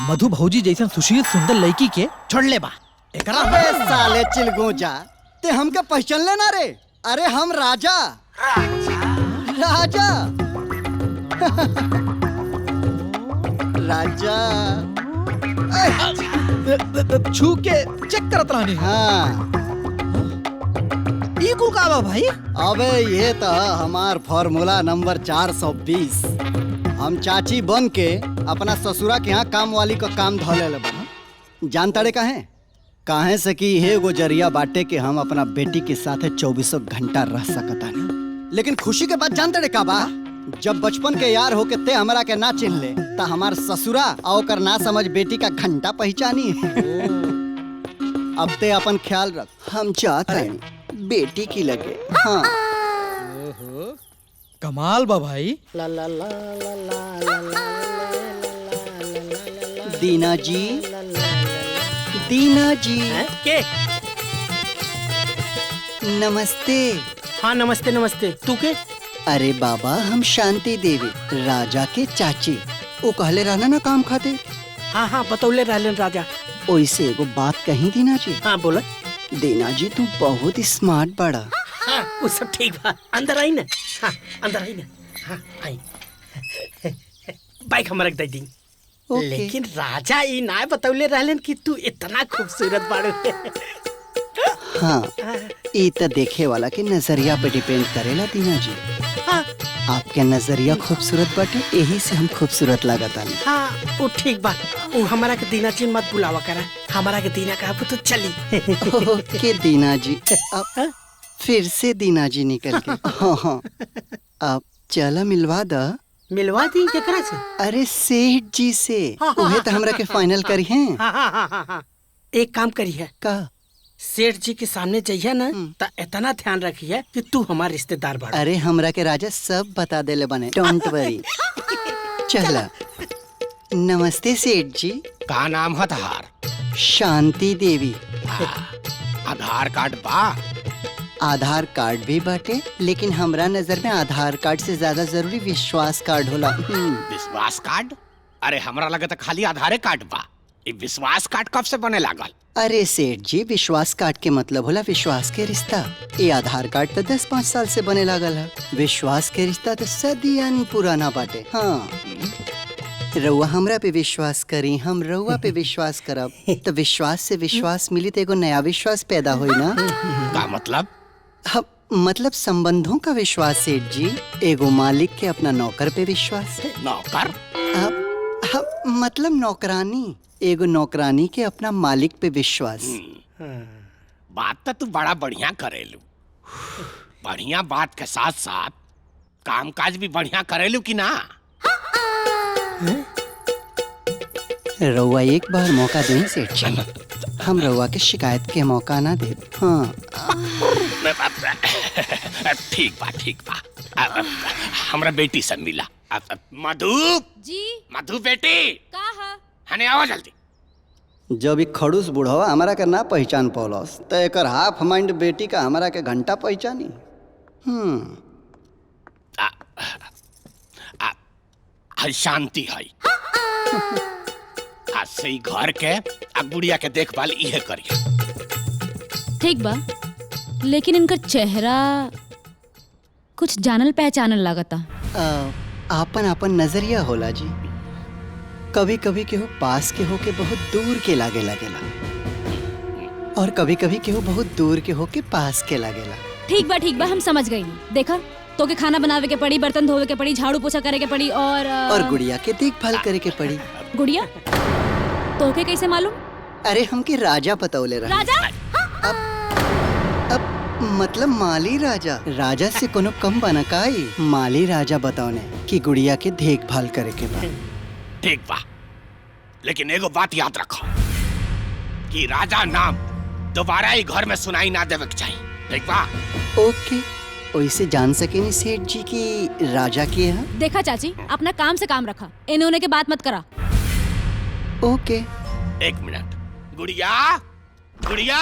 मधु भौजी जैसन सुशील सुंदर लड़की के छोड़ ले बा। अबे साले चिलगोजा, ते हमके पहचान लेना रे? अरे हम राजा, राजा, राजा। छू के चेक करत रहनी। हाँ, ई कुल का बा भाई? अबे ये तो हमार फॉर्मूला नंबर 420। हम चाची बन के अपना ससुरा के यहाँ काम वाली का काम धोले ले बना। जानता रे काहे से कि ये एगो जरिया बाटे के हम अपना बेटी के साथ 24 घंटा रह सकता नहीं। लेकिन खुशी के बात जानते रे का बा? जब बचपन के यार होके ते हमरा के ना चिन्ह ले ता हमार ससुरा आ ओकर ना समझ बेटी का घंटा पहचानी अब ते अपन ख्याल रख हम चाहते हैं बेटी की लगे। हाँ कमाल बा भाई। दीना जी, दीना जी के नमस्ते। हाँ नमस्ते नमस्ते। तू के? अरे बाबा हम शांति देवी, राजा के चाची। वो कहले रहना ना काम खाते। हाँ हाँ बतौले रहलन राजा। ओइसे एगो बात कही दीना जी। हाँ बोला। दीना जी तू बहुत स्मार्ट बड़ा। हाँ वो सब ठीक बा। अंदर आई ना। हाँ अंदर आई ना। हाँ आई। बाइक हम रख दे दी। लेकिन राजा ई ना बतौले रहलन कि तू इतना खूबसूरत बाड़ू। हाँ ये तो देखे वाला के नजरिया पे डिपेंड करेला दीना जी। हाँ आपके नजरिया खूबसूरत बाटे, यही से हम खूबसूरत लागता नहीं। हाँ वो ठीक बा। वो हमारा के दीना जी मत बुलावा करा। हमारा के दीना का तो चली। ओके दीना जी। अब फिर से दीना जी निकल के। हाँ हाँ अब चला मिलवा दा। मिलवा दी केकरा से? अरे सेठ जी से। उहे तो हमरा के फाइनल करी है। हाँ हाँ हाँ हाँ हाँ। एक काम करी है का सेठ जी के सामने जाइए ना तो इतना ध्यान रखिए कि तू हमारा रिश्तेदार बन। अरे हमरा के राजा सब बता देले बने, डोंट वरी। चला। नमस्ते सेठ जी। का नाम है तहार? शांति देवी। आधार कार्ड बा? आधार कार्ड भी बाटे, लेकिन हमरा नजर में आधार कार्ड से ज्यादा जरूरी विश्वास कार्ड होला। विश्वास कार्ड? अरे हमरा लगे तो खाली आधार कार्ड बा। ये विश्वास कार्ड कब से बने लागल? अरे सेठ जी विश्वास कार्ड के मतलब होला विश्वास के रिश्ता। ये आधार कार्ड तो 10-5 साल से बने लागल है। विश्वास के रिश्ता तो सदियन पुराना बाटे। हाँ रउआ हमरा पे विश्वास करी, हम रउआ पे विश्वास करब तो विश्वास से विश्वास मिली तो एगो नया विश्वास पैदा होई ना। का मतलब? मतलब संबंधों का विश्वास सेठ जी। एगो मालिक के अपना नौकर पे विश्वास। नौकर? मतलब नौकरानी। एगो नौकरानी के अपना मालिक पे विश्वास। बात तो तू बड़ा बढ़िया करेलू। बढ़िया बात के साथ साथ काम काज भी बढ़िया करेलू कि ना? रउआ एक बार मौका दें सेठ जी, हम रउआ के शिकायत के मौका ना दे। हाँ ठीक बा ठीक बा। हमरा बेटी से मिला। मधु जी। मधु बेटी का है? हने आओ जल्दी। जब एक खड़ूस बुढ़वा हमारा के ना पहचान पौलस तो एकर हाफ माइंड बेटी का हमारा के घंटा पहचानी। शांति है। आज से ही घर के गुड़िया के देखभाल इहे करिए। ठीक बा, लेकिन इनका चेहरा कुछ जानल पहचानल लागता। आपन आपन नजरिया होला जी। कभी कभी केहू पास के हो के बहुत दूर के लागे लागेला, और कभी कभी केहू बहुत दूर के हो के पास के लागेला। ठीक बा हम समझ गई। देखा तो के खाना बनावे के पड़ी, बर्तन धोवे के पड़ी, झाड़ू पोछा करे के पड़ी और गुड़िया के देखभाल करे के पड़ी। गुड़िया तो के कैसे मालूम? अरे हमके राजा पतौले रहा। राजा? अब मतलब माली राजा। राजा से कोनो कम बना काई। माली राजा बताओने कि गुड़िया के देखभाल करे के बा। ठीक बा, लेकिन एगो बात याद रखो कि राजा नाम दोबारा ही घर में सुनाई ना देवे के चाहिए। ठीक बा? ओके, वैसे जान सके नहीं सेठ जी की राजा की है। देखा चाची, अपना काम से काम रखा, इन्हें उन्हें के बात मत करा। ओके। एक मिनट। गुड़िया गुड़िया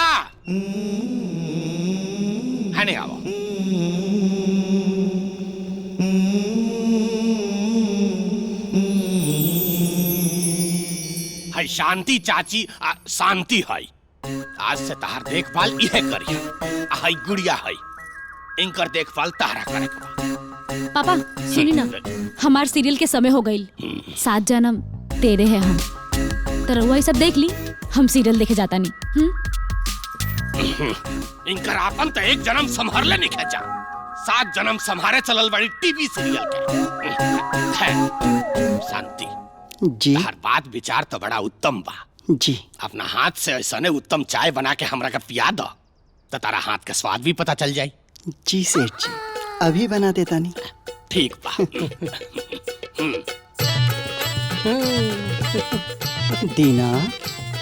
है नहीं आओ। है शांति चाची शांति है। आज से तहार देखभाल इहे करिए। है गुड़िया है, इनकर देखभाल तहरा करे के बा। पापा सुनी ना, हमार सीरियल के समय हो गई। 7 जन्म तेरे हैं हम। तो रहुआ ये सब देख ली, हम सीरियल देखे जाता नहीं। इनकर आपन तो 1 जन्म संभार ले निकल जा। 7 जन्म संभारे चलल बड़ी टीवी सीरियल के। शांति जी। हर बात विचार तो बड़ा उत्तम बा जी। अपना हाथ से ऐसा उत्तम चाय बना के हमरा के पिया दो तो तारा हाथ का स्वाद भी पता चल जाए। जी सेठ जी, अभी बना देता नहीं। ठीक बा। दीना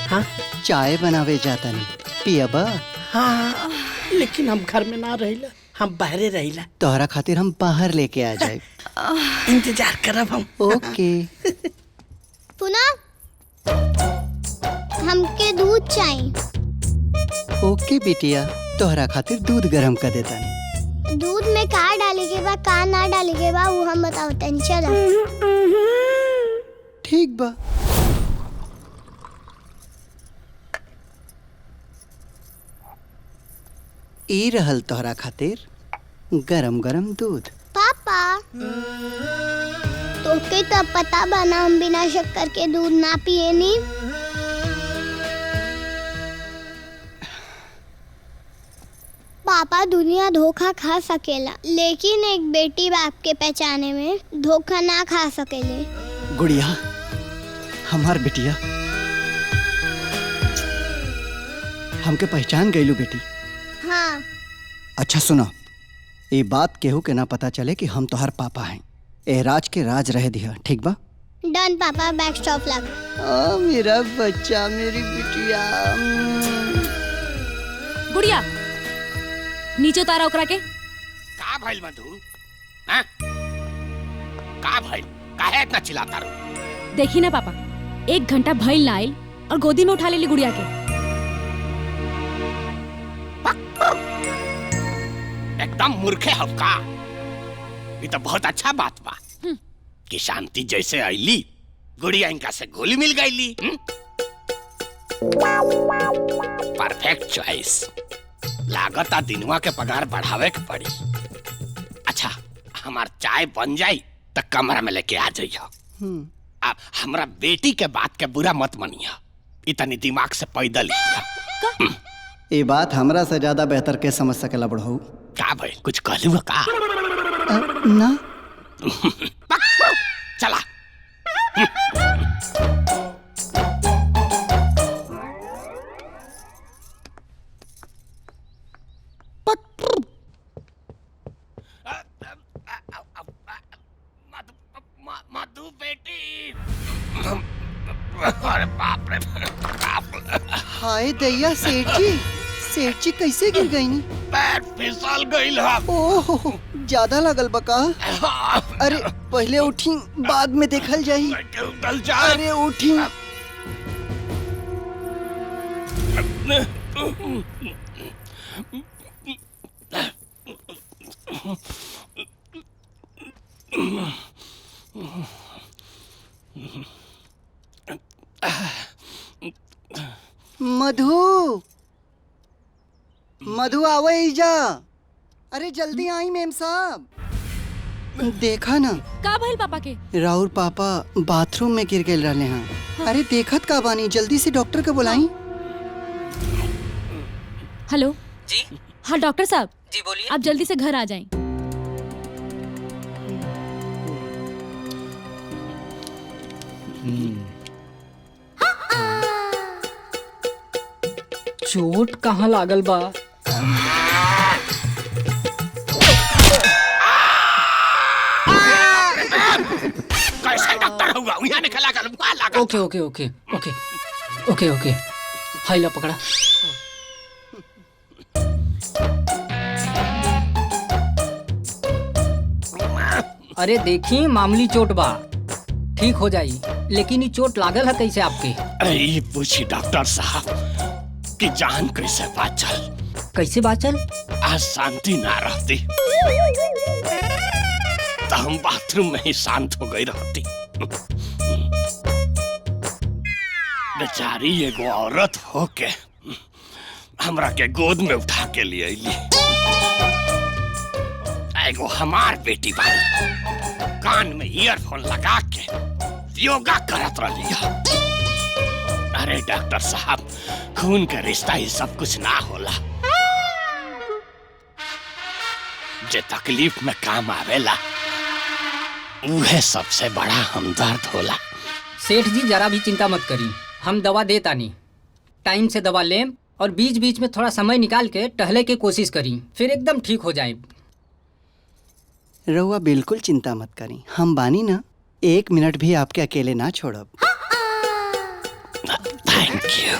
हाँ चाय बनावे जाता नहीं पियबा? हाँ लेकिन हम घर में ना रहिला, हम बाहरे रहिला। तोहरा खातिर हम बाहर लेके आ जाए। इंतजार करब हम। ओके। पुना हमके दूध चाहिए। ओके बिटिया, तोहरा खातिर दूध गरम कर देता नहीं। दूध में का डाले के बा का ना डाले के बा वो हम बताओ तनी। चला ठीक बा। ई रहल तोहरा खातिर गरम गरम दूध। पापा तोके तो पता बा ना हम बिना शक्कर के दूध ना पिए नी। पापा दुनिया धोखा खा सकेला लेकिन एक बेटी बाप के पहचाने में धोखा ना खा सकेले। गुड़िया हमार बिटिया हमके पहचान गईलू बेटी। हाँ अच्छा सुनो, ये बात केहू के ना पता चले कि हम तोहर पापा हैं। ए राज के राज रह दिया, ठीक बा? डन पापा, बैक स्टॉप लग। मेरा बच्चा, मेरी बिटिया। गुड़िया नीचे उतारा ओकरा के। का भइल मधु? हैं? का भइल? काहे इतना चिल्लाता रहो? देखी ना पापा, 1 घंटा भइल ना आइल और गोदी में उठा लेली गुड़िया के। एकदम मूर्खे हो का? ये तो बहुत अच्छा बात बा कि शांति जैसे आईली गुड़िया इनका से गोली मिल गईली। Perfect choice. लागता दिनवा के पगार बढ़ावे के पड़ी। अच्छा हमार चाय बन जाई तो कमरा में लेके आ जाइयो। अब हमरा बेटी के बात के बुरा मत मनिया, इतनी दिमाग से पैदल ही। ये बात हमरा से ज्यादा बेहतर के समझ सकेला बड़हू। का भाई कुछ कहलू का? ना चला। मधु बेटी। अरे बाप रे बाप। हाय दैया सेठ जी, सेठ जी कैसे गिर गई नी? पैर फिसल गई है। ओह ज्यादा लगल बका? अरे पहले उठी बाद में देखल जाई। अरे उठी। मधु, मधु आवे जा। अरे जल्दी आई मेम साहब। देखा ना का भइल पापा के? राहुल पापा बाथरूम में गिर गए रहले हैं। अरे देखत का बानी, जल्दी से डॉक्टर के बुलाई। हेलो जी। हाँ डॉक्टर साहब। जी बोलिए। आप जल्दी से घर आ जाएं। चोट कहाँ लागल बा? कैसे डॉक्टर हुआ? यहाँ निकला कर बुआ लगा। ओके ओके ओके ओके ओके ओके हाई ला पकड़ा। अरे देखी मामूली चोट बा, ठीक हो जाई, लेकिन ये चोट लागल है कैसे आपके? अरे ये पूछी डॉक्टर साहब कि जान कैसे बाचल? कैसे बाचल? आज शांति ना रहती तो हम बाथरूम में ही शांत हो गई रहती। बेचारी एगो औरत होके हमरा के गोद में उठा के लिए अइली। एगो हमार बेटी बानी, कान में ईयरफोन लगा के योगा करत रही। अरे डॉक्टर साहब, खून का रिश्ता ही सब कुछ ना होला। जे तकलीफ में काम आवेला उहे सबसे बड़ा हमदर्द होला। सेठ जी जरा भी चिंता मत करी, हम दवा देता नहीं। टाइम से दवा लें और बीच बीच में थोड़ा समय निकाल के टहले की कोशिश करी, फिर एकदम ठीक हो जाए। रहुआ बिल्कुल चिंता मत करी, हम बानी ना, 1 मिनट भी आपके अकेले ना छोड़ब। Thank you.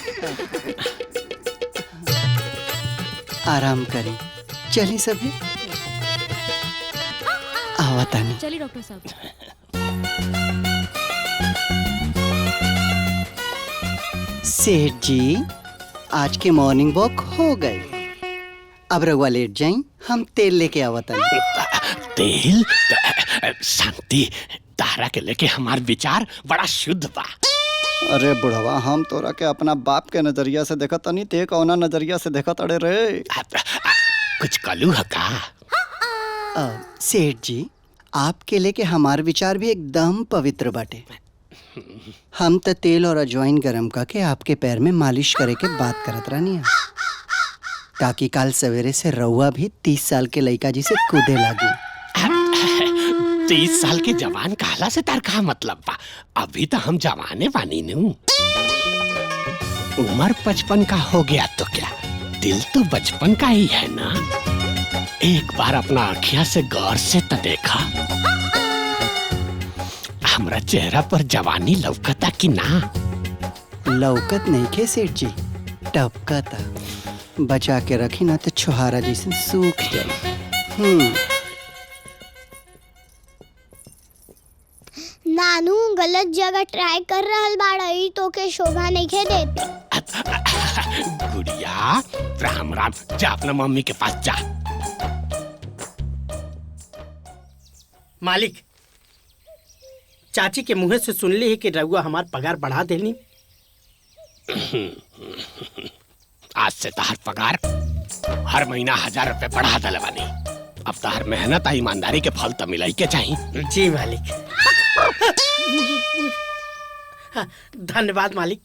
आराम करें, चलिए सभी आवतानी। चलिए डॉक्टर साहब। सेठ जी, आज के मॉर्निंग वॉक हो गए, अब रहुआ लेट जाएं, हम तेल लेके आवतानी। तेल? शांति, तारा के लेके हमार विचार बड़ा शुद्ध बा। अरे बुढ़वा, हम तोरा के अपना बाप के नजरिया से देखत तनी, ते कौना नजरिया से देखत अड़े रे? कुछ कलू है का? सेठ जी, आपके लेके हमार विचार भी एकदम पवित्र बाटे। हम तो तेल और अजवाइन गरम करके आपके पैर में मालिश करे के बात करत रहनी है, ताकि कल सवेरे से रउआ भी 30 साल के लड़का जी से कूदे लागी। 30 साल के जवान कहला से तार का मतलब बा? अभी तो हम जवाने बानी नू। उम्र 55 का हो गया तो क्या, दिल तो बचपन का ही है ना। एक बार अपना आँखिया से गौर से तो देखा, हमरा चेहरा पर जवानी लौकता कि ना? लौकत नहीं के सेठ जी, टपकता। बचा के रखी ना तो छुहारा जैसे सूख जाए। नानू गलत जगह ट्राई कर रहल बाड़ा, ई तो के शोभा नहीं खे देते। गुड़िया, राम राम, जा अपना मम्मी के पास जा। मालिक, चाची के मुंह से सुन ली है कि रघुआ हमार पगार बढ़ा देनी। आज से तार पगार हर महीना 1000 रुपए बढ़ा दले बानी। अब तार मेहनत आ ईमानदारी के फल तो मिलाई के चाहिए। जी मालिक। धन्यवाद मालिक।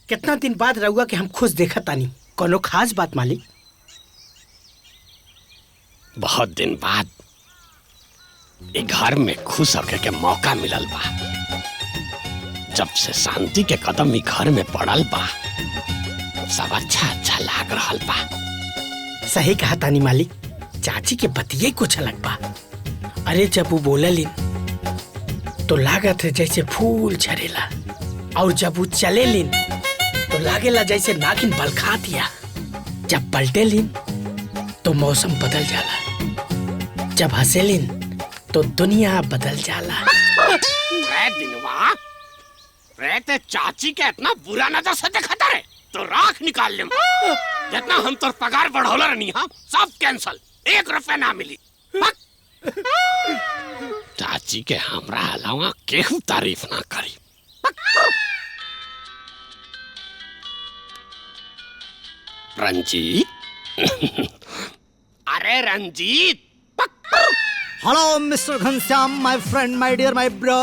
कितना दिन बाद रघुआ के हम खुश देखा तानी, कोनो खास बात मालिक? बहुत दिन बाद एक घर में खुश होके के मौका मिलल बा। जब से शांति के कदम ही घर में पड़ल बा, सब अच्छा अच्छा लाग रहल बा। सही कहा तानी मालिक, चाची के बतिये कुछ अलग बा। अरे जब वो बोललिन तो लागत है जैसे फूल झरेला, और जब वो चलेलिन तो लागेला जैसे नागिन बलखा दिया। जब पलटेलिन तो मौसम बदल जाला, जब हंसेलिन तो दुनिया बदल जाला। रे दिनवा, रे ते चाची के इतना बुरा नजर से देखता रे तो राख निकाल ले। जितना हम तोर पगार बढ़ौला रहनी हा, सब कैंसल, 1 रुपया ना मिली। चाची के हमरा अलावा केहू तारीफ ना करी। रंजीत, अरे रंजीत। हेलो मिस्टर घनश्याम, माय फ्रेंड, माय डियर, माय ब्रो।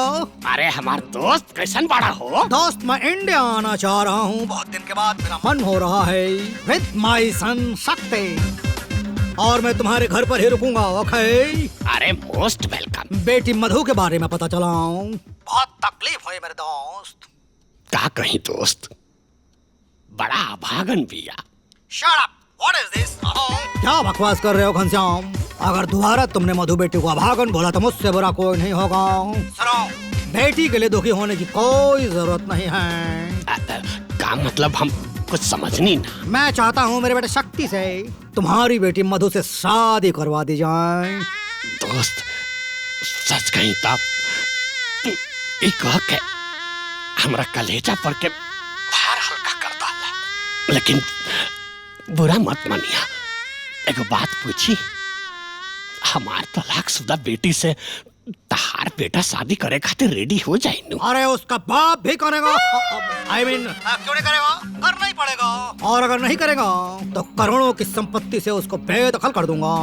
अरे हमार दोस्त कैसन बड़ा हो? दोस्त, मैं इंडिया आना चाह रहा हूँ, बहुत दिन के बाद मेरा मन हो रहा है। विद माय सन शक्ति, और मैं तुम्हारे घर पर ही रुकूंगा, ओके? अरे मोस्ट वेलकम। बेटी मधु के बारे में पता चला, बहुत तकलीफ हुई मेरे दोस्त। का कहीं दोस्त, बड़ा अभागन बिया। Shut up! What is this? क्या बकवास कर रहे हो घनश्याम? अगर दोबारा तुमने मधु बेटी को अभागन बोला तो मुझसे बुरा कोई नहीं होगा। सुनो, बेटी के लिए दुखी होने की कोई जरूरत नहीं है। का मतलब, हम कुछ समझनी ना। मैं चाहता हूँ मेरे बेटे शक्ति से तुम्हारी बेटी मधु से शादी करवा दी जाए। दोस्त, सच कहीं तब ई कह के हमरा कलेजा पर के भार हल्का कर डाला। लेकिन बुरा मत मानिया, एक बात पूछी, हमार तलाकशुदा बेटी से तहार बेटा शादी करे खातिर रेडी हो जाए नु? अरे उसका बाप भी करेगा। I mean, क्यों नहीं करेगा? करना ही पड़ेगा। और अगर नहीं करेगा तो करोड़ों की संपत्ति से उसको बेदखल कर दूंगा।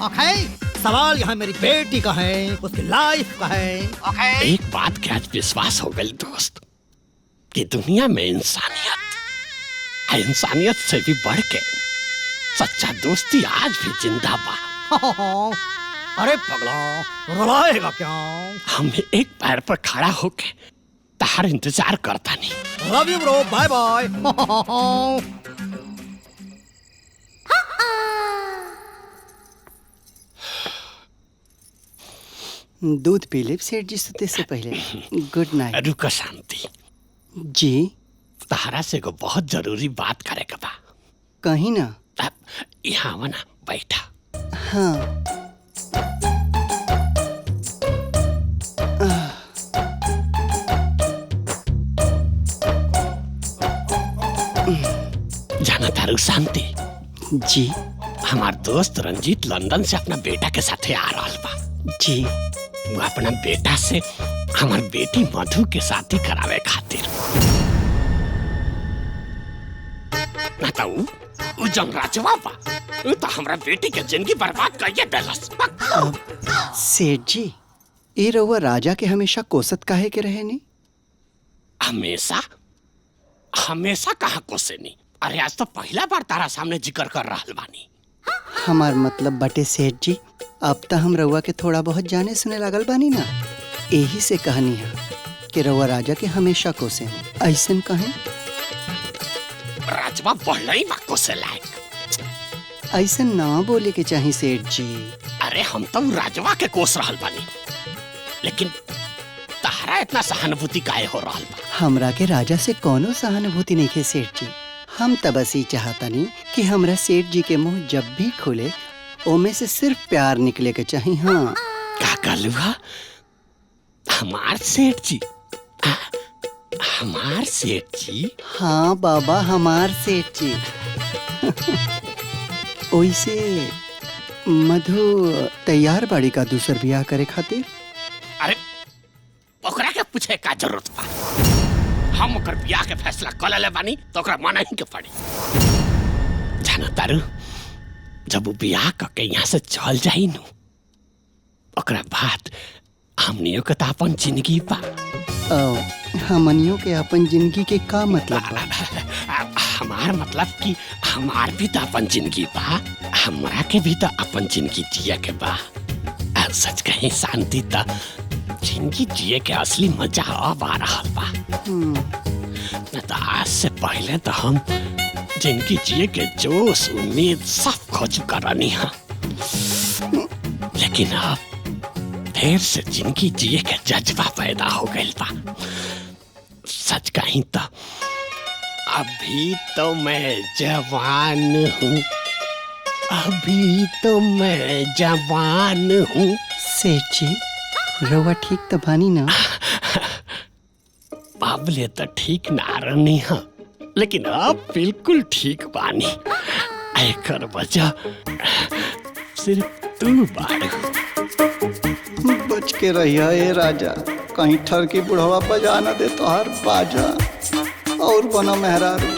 ओके? सवाल यहाँ मेरी बेटी का है, उसकी लाइफ का है। ओके? एक बात के आज विश्वास हो गई दोस्त, कि दुनिया में इंसानियत से भी बढ़ के सच्चा दोस्ती आज भी जिंदा बा। अरे पगला, रुलाएगा क्या? हम एक पैर पर खड़ा होके तार इंतजार करता नहीं। Love you bro, bye bye. दूध पी ले सेठ जी सोते से पहले। Good night. रुको शांति जी। तहरा से को बहुत जरूरी बात करे के बा। कहीं ना। यहाँ आवा ना, बैठा। हाँ। जाना तारू शांति जी। हमार दोस्त रंजीत लंदन से अपना बेटा के साथे आ रहा बा। जी। वो अपना बेटा से हमार बेटी मधु के शादी करावे खातिर। ना तो उ जंग राजवा बा, उ तो हमरा बेटी के जिंदगी बर्बाद करिए देलस। सेठ जी, ये रउआ राजा के हमेशा कोसत काहे के रहे नी? हमेशा हमेशा कहाँ कोसे नी। अरे आज तो पहला बार तारा सामने जिक्र कर रहा बानी। हमार मतलब बटे सेठ जी, अब तो हम रउआ के थोड़ा बहुत जाने सुने लागल बानी ना, यही से कहानी है कि रउआ राजा के हमेशा कोसे हैं। ऐसन कहें राजवा बढ़लई बा कोसे लायक। ऐसन ना बोले के चाहिए सेठ जी। अरे हम तो राजवा के कोस रहल बानी, लेकिन तारा इतना सहानुभूति काहे हो रहल बा? हमरा के राजा से कोनो सहानुभूति नहीं है सेठ जी। हम तो बस ही चाहता नहीं कि हमरा सेठ जी के मुंह जब भी खुले ओमे से सिर्फ प्यार निकले के चाहिए। हाँ। का कहलुहा? हमार सेठ जी? हमार सेठ जी? हाँ बाबा, हमार सेठ जी। ओइसे मधु तैयार बाड़ी का दूसर ब्याह करे खातिर? अरे ओकरा के पूछे का जरूरत बा? हम ओकर ब्याह के फैसला कर लेले बानी तो ओकरा माने ही के पड़ी। जाना तारू, जब वो ब्याह करके यहाँ से चल जाई नु, ओकरा बाद हमनियों के तो अपन जिंदगी बा। हमनियों के अपन जिंदगी के का मतलब बा? हमार मतलब कि हमार भी तो अपन जिंदगी बा, हमरा के भी तो अपन जिंदगी जिए के बा। सच कहीं शांति तो जिंदगी जिए के असली मजा अब आ रहा बा। न तो आज से पहले तो हम जिंदगी जिए के जोश उम्मीद सब खो चुका रहनी है, लेकिन अब फिर से जिंदगी जिए के जज्बा पैदा हो गई बा। सच कहीं तो अभी तो मैं जवान हूँ, अभी तो मैं जवान हूँ। सेठ जी, रउआ ठीक तो बानी ना? बाबले तो ठीक ना रहनी है, लेकिन अब बिल्कुल ठीक बानी। एकर वजह सिर्फ तू बाड़ू। बच के रहिया ए राजा, कहीं ठर की बुढ़वा बजा न दे तो हर बाजा और बना मेहरारू।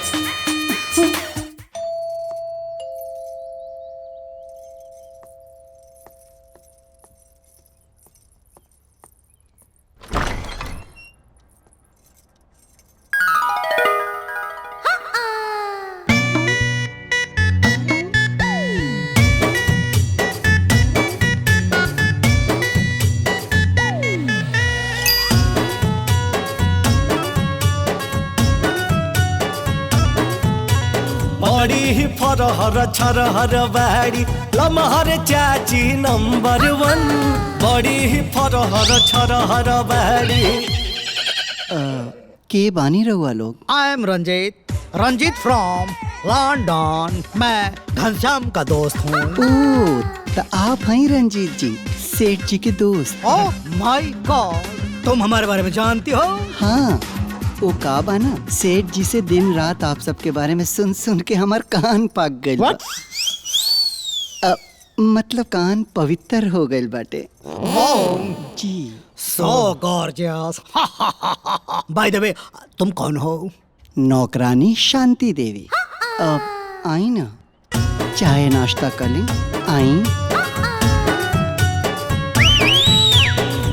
बड़ी फरहर छरहर बाड़ी लमहर चाची नंबर 1। बड़ी फरहर छरहर बाड़ी। के बानी रहुआ लोग? I am Ranjeet, Ranjeet from London. मैं घनश्याम का दोस्त हूँ। ओह, तो आप हैं रंजीत जी, सेठ जी के दोस्त। ओह माय गॉड, तुम हमारे बारे में जानती हो? हाँ, वो का बाना, सेठ जी से दिन रात आप सबके बारे में सुन सुन के हमार कान पाक गइल बा। मतलब कान पवित्र हो गइल बाटे। जी। So gorgeous. By the way, तुम कौन हो? नौकरानी शांति देवी। अब आई ना, चाय नाश्ता कर लें। आई।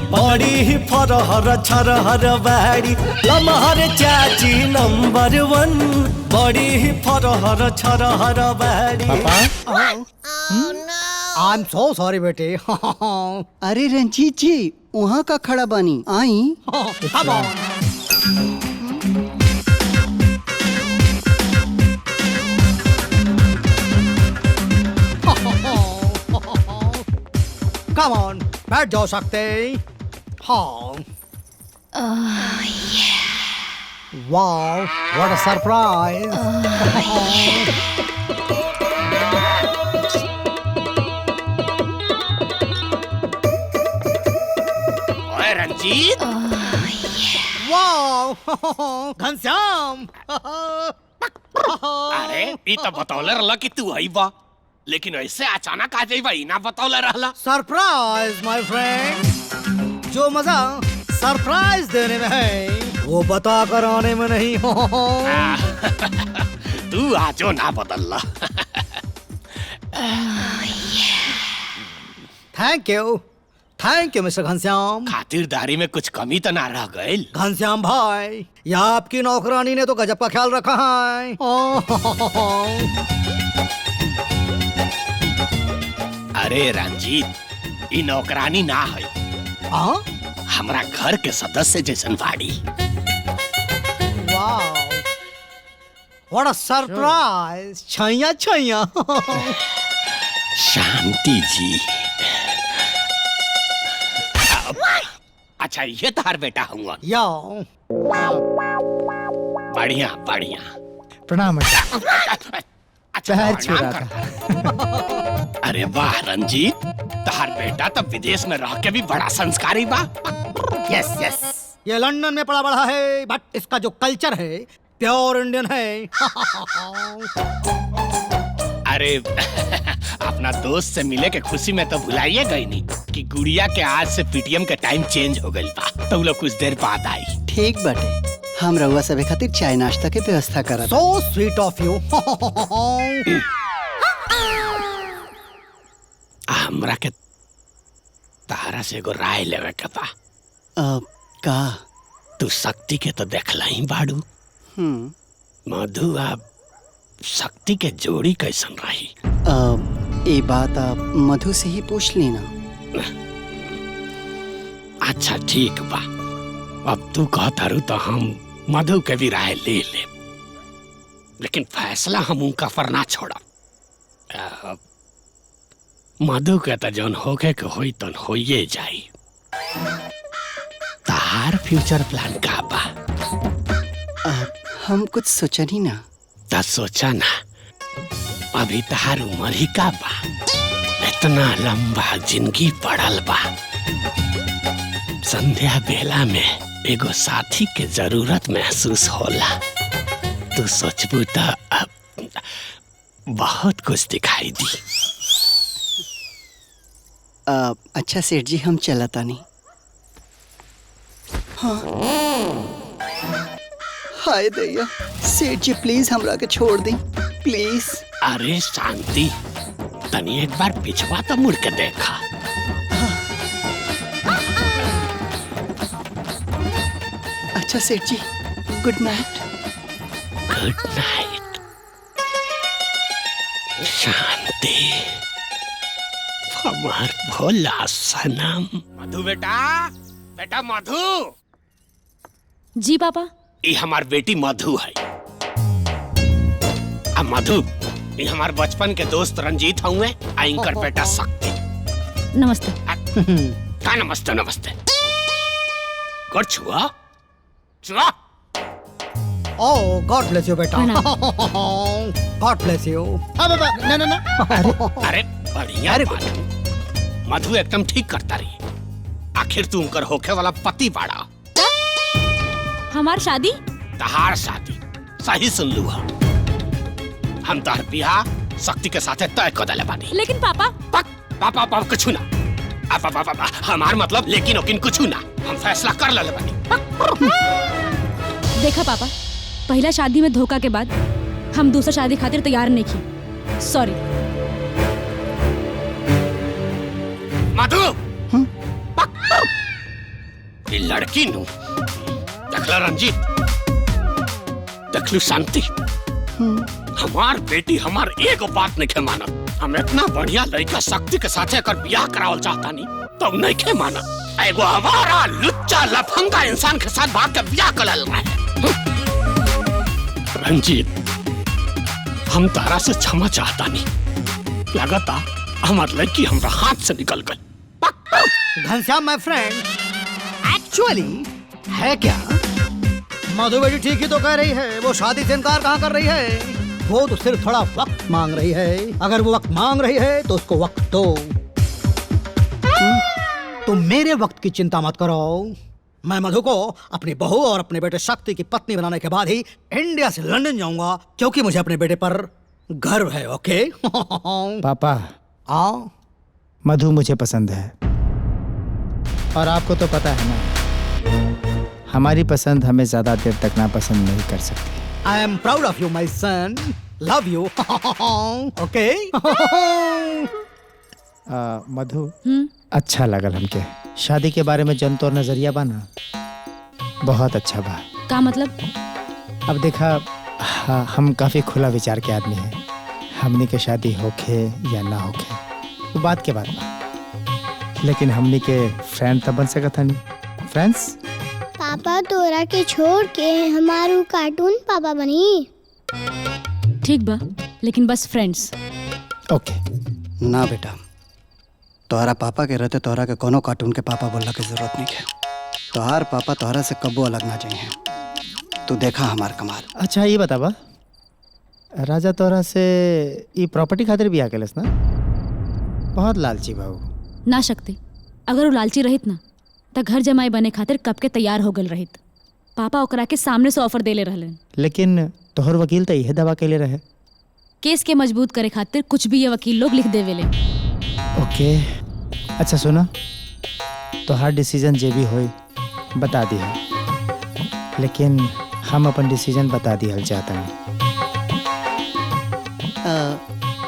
बड़ी फरहर छरहर बाड़ी लमहर चाची नंबर 1। बड़ी फरहर छरहर बाड़ी। आई एम सो सॉरी बेटे। अरे रंजीत जी, वहाँ का खड़ा बानी, आई। Come on. Come on. बैठ जाओ सकते। हाँ। Wow, what a surprise. ओए रंजीत, वाओ, घनश्याम। अरे ई तो बतौले रहला कि तू आई बा, लेकिन ऐसे अचानक आ जाई बा ई ना बतौले रहला। सरप्राइज माय फ्रेंड। जो मजा सरप्राइज देने में है वो बता कर आने में नहीं। तू आजो ना बदलला। Thank you mister Ghanshyam. खातिरदारी में कुछ कमी तो ना रह गई। घनश्याम भाई, या आपकी नौकरानी ने तो गजब का ख्याल रखा है। अरे रंजीत, ई नौकरानी ना है, हमरा घर के सदस्य जैसन बाड़ी। Wow, what a surprise. Chaiyya Chaiyya. शांति जी। अच्छा, ये तार बेटा हुआ। या बढ़िया बढ़िया। प्रणाम। पैर छुरा अरे वाह रंजीत, तार बेटा तो विदेश में रह के भी बड़ा संस्कारी बा। यस यस, ये लंदन में पड़ा बड़ा है, बट इसका जो कल्चर है प्योर इंडियन है। अरे अपना दोस्त से मिले के खुशी में तो भुलाइए गई नहीं कि गुड़िया के आज से पीटीएम के टाइम चेंज हो गई बा, तो लोग कुछ देर बाद आई। ठीक बाटे, हम रउआ सबे खातिर चाय नाश्ता के व्यवस्था करत। So sweet of you. हमरा के तारा से एगो राय लेवे के बा। का? तू शक्ति के तो देखला ही बाड़ू। मधु आ शक्ति के जोड़ी कैसन रही? ये बात आप मधु से ही पूछ ली ना। अच्छा ठीक बा, अब तू कहता रू तो हम मधु के भी राय ले ले, लेकिन फैसला हम उनका पर ना छोड़ा। मधु के तो जौन होके के होई तन होइए जाई। तार फ्यूचर प्लान का बा? हम कुछ सोचन ही ना। ता सोचा ना, अभी तार उम्र ही का बा, इतना लंबा जिंदगी पड़ल बा। संध्या बेला में एगो साथी के जरूरत महसूस होला। तू सोचबू तो बहुत कुछ दिखाई दी। अच्छा सेठ जी, हम चलता नहीं। हाँ। हाय दैया, सेठ जी प्लीज हमरा के छोड़ दी प्लीज। अरे शांति, तनी एक बार पिछवा तो मुड़ के देखा। अच्छा सेठ जी, good night. Good night. Shanti, हमार भोला सनम। मधु बेटा, बेटा मधु। जी पापा। ये हमार बेटी मधु है। अब मधु, ये हमार बचपन के दोस्त रंजीत हुए, इनकर बेटा शक्ति। नमस्ते। का नमस्ते नमस्ते। कर छुआ छुआ। ओह गॉड ब्लेस यू बेटा। God bless you. ना ना ना। अरे बढ़िया। अरे मधु एकदम ठीक करता रही। आखिर तू उनकर होके वाला पति बाड़ा। हमार शादी? तहार शादी सही सुन लू। हम तोहर बियाह शक्ति के साथे तय कर देले बानी। लेकिन पापा। पापा पापा कुछ ना। हमार मतलब लेकिन ओकिन कुछ ना। हम फैसला कर लेले बानी। देखा पापा, पहला शादी में धोखा के बाद हम दूसरा शादी खातिर तैयार नहीं की। सॉरी। मधु, ये लड़की नु देखला रंजीत, देखलू शांति, हमार बेटी हमार एगो बात नहीं के मानत। हम इतना बढ़िया लड़का शक्ति के साथे अगर ब्याह करावल चाहता नहीं तो नहीं के मानत। एगो हमारा लुच्चा लफंगा इंसान के साथ भाग के ब्याह कर रहा है। रंजीत, हम तारा से क्षमा चाहता नहीं। लगता हमार लड़की हमरा हाथ से निकल गई। घनश्याम माय फ्रेंड, एक्चुअली है क्या? मधु बेटी ठीक ही तो कह रही है, वो शादी से इनकार कहाँ कर रही है? वो तो सिर्फ थोड़ा वक्त मांग रही है। अगर वो वक्त मांग रही है तो उसको वक्त दो। तुम मेरे वक्त की चिंता मत करो। मैं मधु को अपनी बहू और अपने बेटे शक्ति की पत्नी बनाने के बाद ही इंडिया से लंदन जाऊंगा, क्योंकि मुझे अपने बेटे पर गर्व है। ओके पापा, मधु मुझे पसंद है, और आपको तो पता है ना, हमारी पसंद हमें ज्यादा देर तक ना पसंद नहीं कर सकती। I am proud of you, my son. Love you. Okay? मधु, अच्छा लगल हमके। शादी के बारे में जन तोर नजरिया बा ना, बहुत अच्छा बा। का मतलब? अब देखा, हम काफी खुला विचार के आदमी हैं। हमनी के शादी होखे या ना होखे वो बात के बात बा, लेकिन हमनी के फ्रेंड तब बन सकता नहीं। फ्रेंड्स? पापा तोरा के छोड़ के हमारू कार्टून पापा बनी। ठीक बा, लेकिन बस फ्रेंड्स। ओके। ना बेटा, तोहरा पापा के रहते तोहरा के कोनो कार्टून के पापा बोलने की जरूरत नहीं है। तोहार पापा तोहरा से कब्बो अलग ना चाहिए। तू देखा हमार कमाल। अच्छा ये बतावा, राजा तोहरा से ये प्रॉपर्टी खातिर भी आकेलस ना? बहुत लालची बाबू। ना सकते, अगर वो लालची रहित ना त घर जमाई बने खातिर कब के तैयार हो गल रहित। पापा ओकरा के सामने से ऑफर देले रहलन। लेकिन तोहर वकील तो यह दवा के ले रहे। केस के मजबूत करे खातिर कुछ भी ये वकील लोग लिख देवेले। ओके, अच्छा सुना, तोहार डिसीजन जे भी होई बता दी है, लेकिन हम अपन डिसीजन बता दिया चाहता हूँ।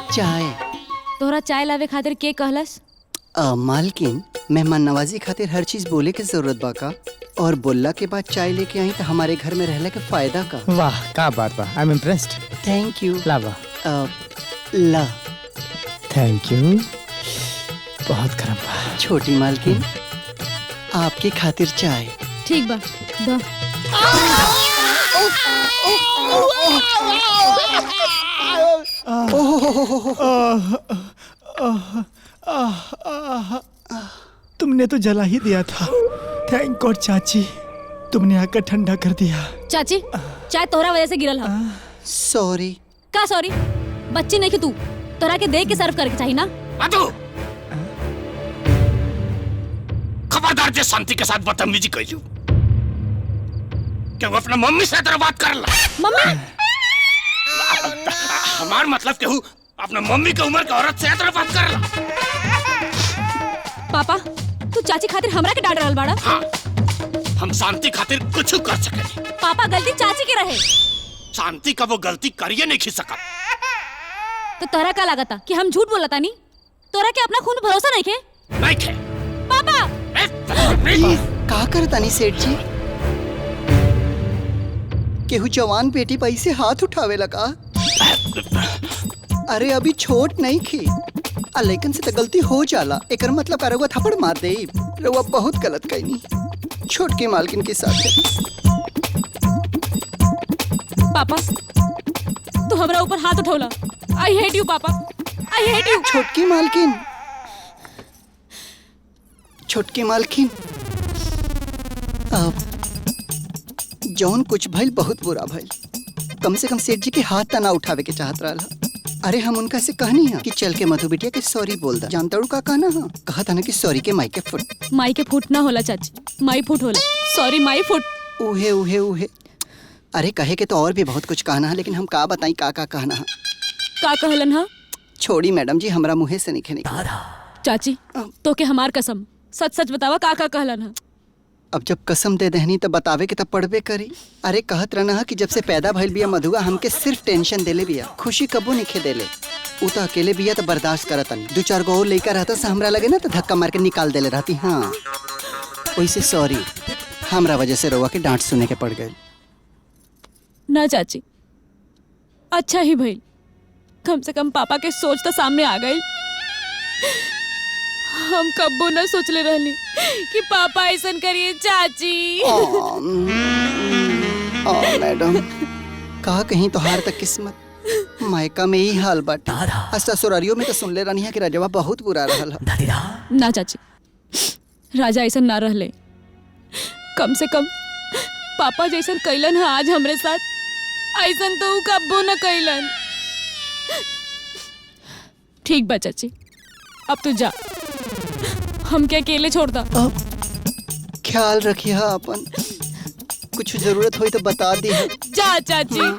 चाय। तोहरा चाय लावे खातिर के कहलस? मालकिन, मेहमान नवाजी खातिर हर चीज बोले की जरूरत बा का, और बोलला के बाद चाय लेके आई तो हमारे घर में रहने के फायदा का। वाह, का बात बा। I am impressed. Thank you. लावा। ला। Thank you. बहुत खराब बा। छोटी मालकिन, आपकी खातिर चाय। ठीक बा, द। तुमने तो जला ही दिया था। थैंक गॉड चाची, तुमने आकर ठंडा कर दिया। चाची, चाय तोहरा वजह से गिरल है। सॉरी। का सॉरी? बच्ची नहीं कि तू, तोहरा के देख के सर्व करके चाहिए ना। मधु, खबरदार जे शांति के साथ बदतमीजी कइलू, क्यों अपना मम्मी से तरह बात कर ला। मम्मी? हमार मतलब केहू अपना मम्मी के उम्र के औरत से तरह बात कर ला। पापा, तू चाची खातिर हमरा के डांट रहल बाड़ा? हाँ, हम शांति खातिर कुछ कर सके। पापा, गलती चाची के रहे। शांति का वो गलती करिए नहीं खी सका। तो तोरा का लागता कि हम झूठ बोलता नहीं? तोरा के अपना खून भरोसा नहीं के? नहीं खे। पापा! का करता नहीं सेठ जी? केहू जवान बेटी पर ऐसे हाथ उठावे लगा। अरे अभी छोट नहीं खी, लेकिन से तो गलती हो जाला। एकर मतलब रउआ थप्पड़ मार दे। रउआ बहुत गलत कईनी छोटकी मालकिन के साथ। पापा, तू हमरा ऊपर हाथ उठौला। आई हेट यू पापा, आई हेट यू। छोटकी मालकिन, छोटकी मालकिन, जौन कुछ भइल बहुत बुरा भइल। कम से कम सेठ जी के हाथ तना उठावे के चाहत रहा। अरे हम उनका से कहनी है कि चल के मधु बिटिया के सॉरी बोल दा। जानता हूँ का कहना है? कहा था ना कि सॉरी के माई के फुट। माई के फुट ना होला चाची, माई फुट होला। Sorry my foot. उहे उहे उहे। अरे कहे के तो और भी बहुत कुछ कहना है, लेकिन हम का बताई का कहना है। का कहलन हा? छोड़ी मैडम जी, हमरा मुँहे से निकले नहीं। चाची, तो के हमार कसम, सच सच बतावा का कहलन हा? अब जब कसम दे दहनी तब बतावे के तब पढ़बे करी। अरे कहत रहना कि जब से पैदा भइल बिया मधुआ, हमके सिर्फ टेंशन देले बिया, खुशी कबो नहीं देले। उ तो अकेले बिया तो बर्दाश्त करत नहीं। 2-4 गो और लेकर रहता से हमरा लगे ना तो धक्का मार के निकाल देले रहती। हाँ, वैसे सॉरी, हमरा वजह से रोवा के डांट सुने के पड़ गए। ना चाची, अच्छा ही भइल, कम से कम पापा के सोच तो सामने आ गई। हम कब्बो न सोचले रहनी कि पापा ऐसन करिए चाची। मैडम, कहा कहीं तो हार तक किस्मत। मायका में ही हाल बाटे। ससुरारियों में तो सुन ले रहनी है कि रजवा बहुत बुरा रहल है। ना चाची, राजा ऐसा ना रहले। कम से कम पापा जैसन कैलन है आज हमरे साथ, ऐसन तो ऊ कब्बो न कैलन। ठीक बा चाची, अब तू जा, हम क्या अकेले छोड़ दा। ख्याल रखिए अपन, कुछ जरूरत हुई तो बता दी। जा चाची।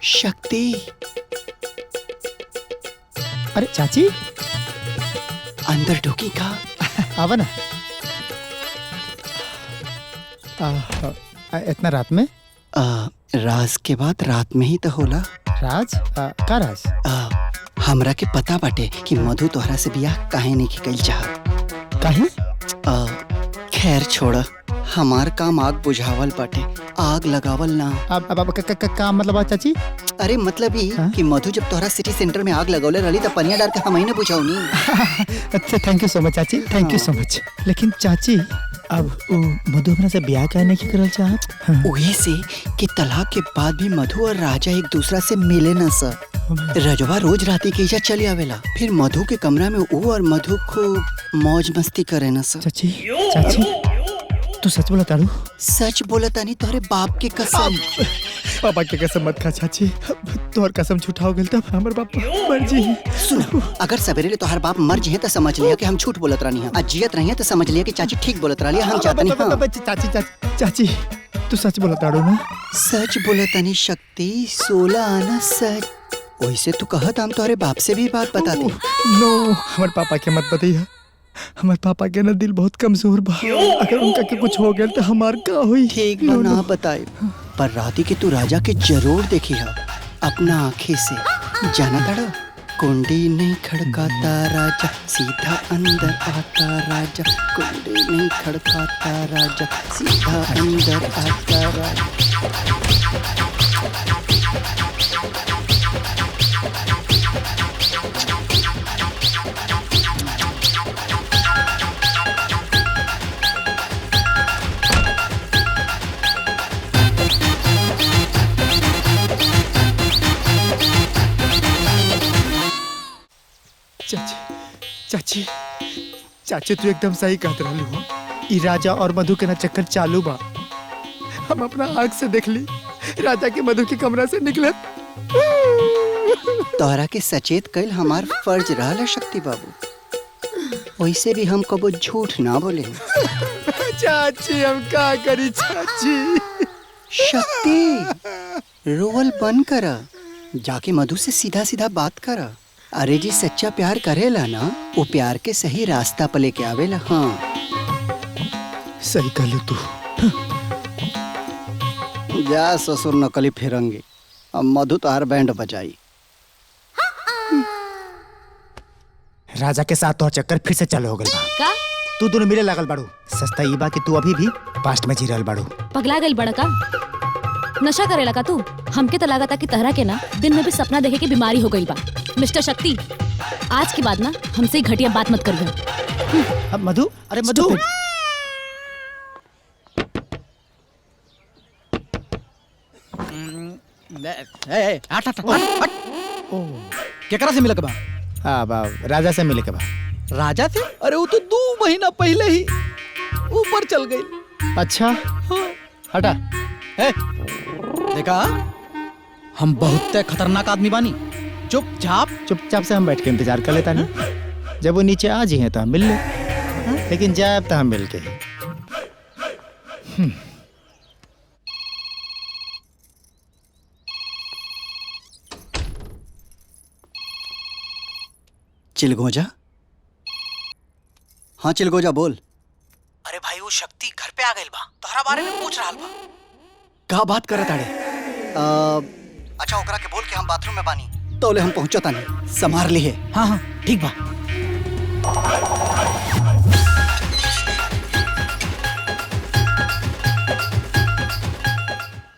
शक्ति। अरे चाची, अंदर ढुकी का? आवा ना। इतना रात में? राज के बाद रात में ही तो होला। राज? का राज? हमरा के पता बाटे कि मधु तोहरा से बियाह काहे नहीं कइल चाहत। काहे? खैर छोड़, हमार काम आग बुझावल बाटे, आग लगावल ना। अब का मतलब चाची? अरे मतलब ही कि मधु जब तोहरा सिटी सेंटर में आग लगौले रही तो पनिया डाल के हम ही ना बुझाऊनी। अच्छा, थैंक यू सो मच चाची, थैंक यू सो मच। लेकिन चाची, अब मधु हमरा से ब्याह काहे नहीं करल चाहत? वही से कि तलाक के बाद भी मधु और राजा एक दूसरा से मिले न सर। रजवा रोज राती के इजा चले आवेला, फिर मधु के कमरा में वो और मधु खूब मौज मस्ती करे न सर। चाची, चाची, तू सच बोला तारू? सच बोला तानी, तोहरे बाप के कसम। पापा के कसम मत खा चाची, तोहर कसम झूठा हो गेल तब हमर बाप मर जी। सुनो, अगर सवेरे ले तोहर बाप मर जे तो समझ लिया कि हम झूठ बोलत रहनी है, आज जियत रही है तो समझ लिया कि चाची ठीक बोलत रही है। हम चाहते नहीं। चाची, तू सच बोला तारू ना? सच बोला तानी शक्ति, 16 आना सच। वैसे तू कहत हम तोहरे बाप से भी बात बता दे। नो, हमारे पापा के मत बताइए, हमारे पापा के ना दिल बहुत कमजोर बा, अगर उनका के कुछ हो गया तो हमार का हुई। ठीक बा, ना बताए, पर राती के तू राजा के जरूर देखी है अपना आँखें से। जाना तड़ा, कुंडी नहीं खड़काता राजा, सीधा अंदर आता राजा। कुंडी नहीं खड़काता राजा, सीधा अंदर आता राजा। चाची, चाची तू एकदम सही कहत रहलू हो। ई राजा और मधु के ना चक्कर चालू बा। हम अपना आँख से देख ली राजा के मधु के कमरा से निकलत। तोहरा के सचेत कल हमार फर्ज रहल शक्ति बाबू, वैसे भी हम कबो झूठ ना बोले। चाची, हम का करी चाची? शक्ति, रोवल बंद करा, जाके मधु से सीधा सीधा बात करा। अरे जी सच्चा प्यार करेला ना, वो प्यार के सही रास्ता पे लेके आवेला। हाँ सही कहलू तू। जा ससुर नकली फिरंगी, अब मधु तो हर बैंड बजाई। राजा के साथ तो चक्कर फिर से चालू हो गल बा। का? तू दोनों मिले लागल बाड़ू। सस्ता ई बा कि तू अभी भी पास्ट में जी रहल बाड़ू। पगला गइल बड़ा का? नशा करेला का तू? हमके तो लगा था कि तहरा के ना दिन में भी सपना देखे की बीमारी हो गई बा। मिस्टर शक्ति, आज के बाद ना हमसे घटिया बात मत करियो। अब मधु, अरे मधु, केकरा से मिलक बा? हाँ बा, राजा से मिले के बा। राजा से? अरे वो तो 2 महीना पहले ही ऊपर चल गई। अच्छा, हटा। देखा, हम बहुत खतरनाक आदमी बानी। चुपचाप से हम बैठ के इंतजार कर लेता नहीं। जब वो नीचे आ जी हैं तो हम मिल ले, लेकिन जाए तो हम मिल के। चिलगोजा? हाँ चिलगोजा बोल। अरे भाई, वो शक्ति घर पे आ गई बा, तोहरा बारे में पूछ रहा बा। का बात करत आड़े? अच्छा ओकरा के बोल के हम बाथरूम में बानी, तोले हम पहुंचता नहीं, संभार ली है। हाँ हाँ ठीक बा।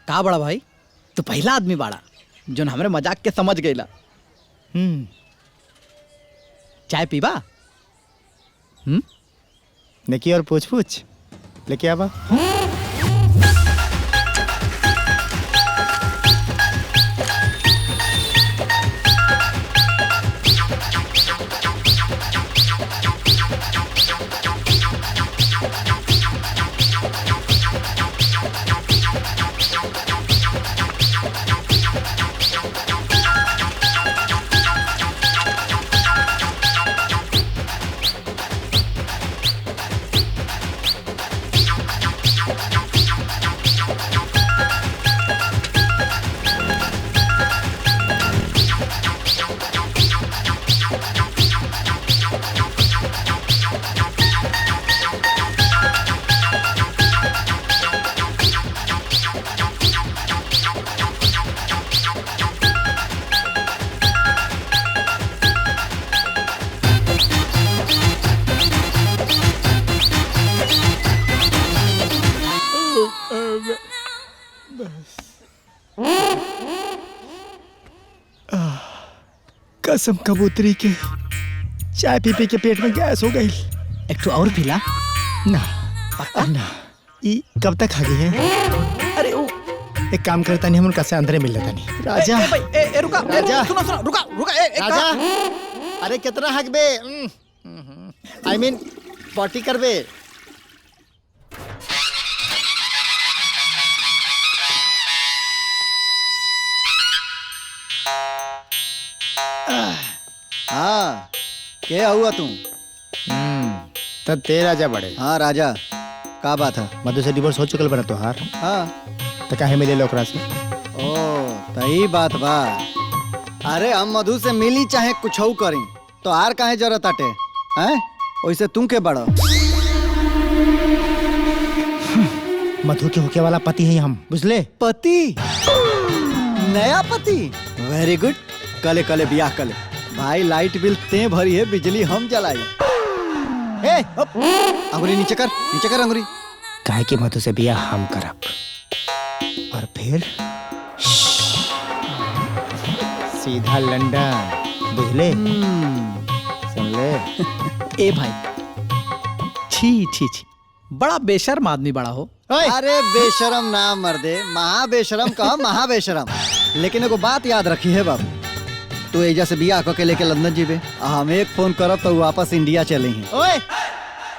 का बड़ा भाई, तू पहला आदमी बाड़ा जोन हमरे मजाक के समझ गईला। चाय पीबा? नेकी और पूछ पूछ। लेके आवा। कसम कबूतरी के चाय पी के पेट में गैस हो गई। एक तो और पिला ना ना ये कब तक खा गई है? अरे ओ एक काम करता नहीं, हम उनका से अंदर मिल लेता नहीं। राजा ए रुका राजा सुनो सुनो रुका रुका राजा अरे कितना हक बे आई मीन पार्टी कर बे। हाँ क्या हुआ तू? तब ते राजा बड़े। हाँ राजा का बात है? मधु से डिवोर्स हो चुकल बना तोहार। हाँ तो काहे मिले लोकरा से? ओ तही बात बा। अरे हम मधु से मिली चाहे कुछ करी तो आर काहे जरूरत आटे हैं? वैसे तू के बड़ा मधु के होके वाला पति है हम, बुझले? पति? नया पति? Very good. कले कले बियाह कले भाई। लाइट बिल ते भरी है, बिजली हम जलाई। अंगुरी नीचे कर अंगुरी। काहे कि मधु से बियाह हम करब और फिर सीधा लंदन, बुझले? सुन ले। ए भाई छी छी छी बड़ा बेशर्म आदमी बड़ा हो। अरे बेशरम ना मर्दे, महाबेशरम कहा महाबेशरम। लेकिन एगो बात याद रखी है बाबू, तू एजा से बियाह करके लेके लंदन जीबे, हम एक फोन करब तो वापस इंडिया चले ही। ओए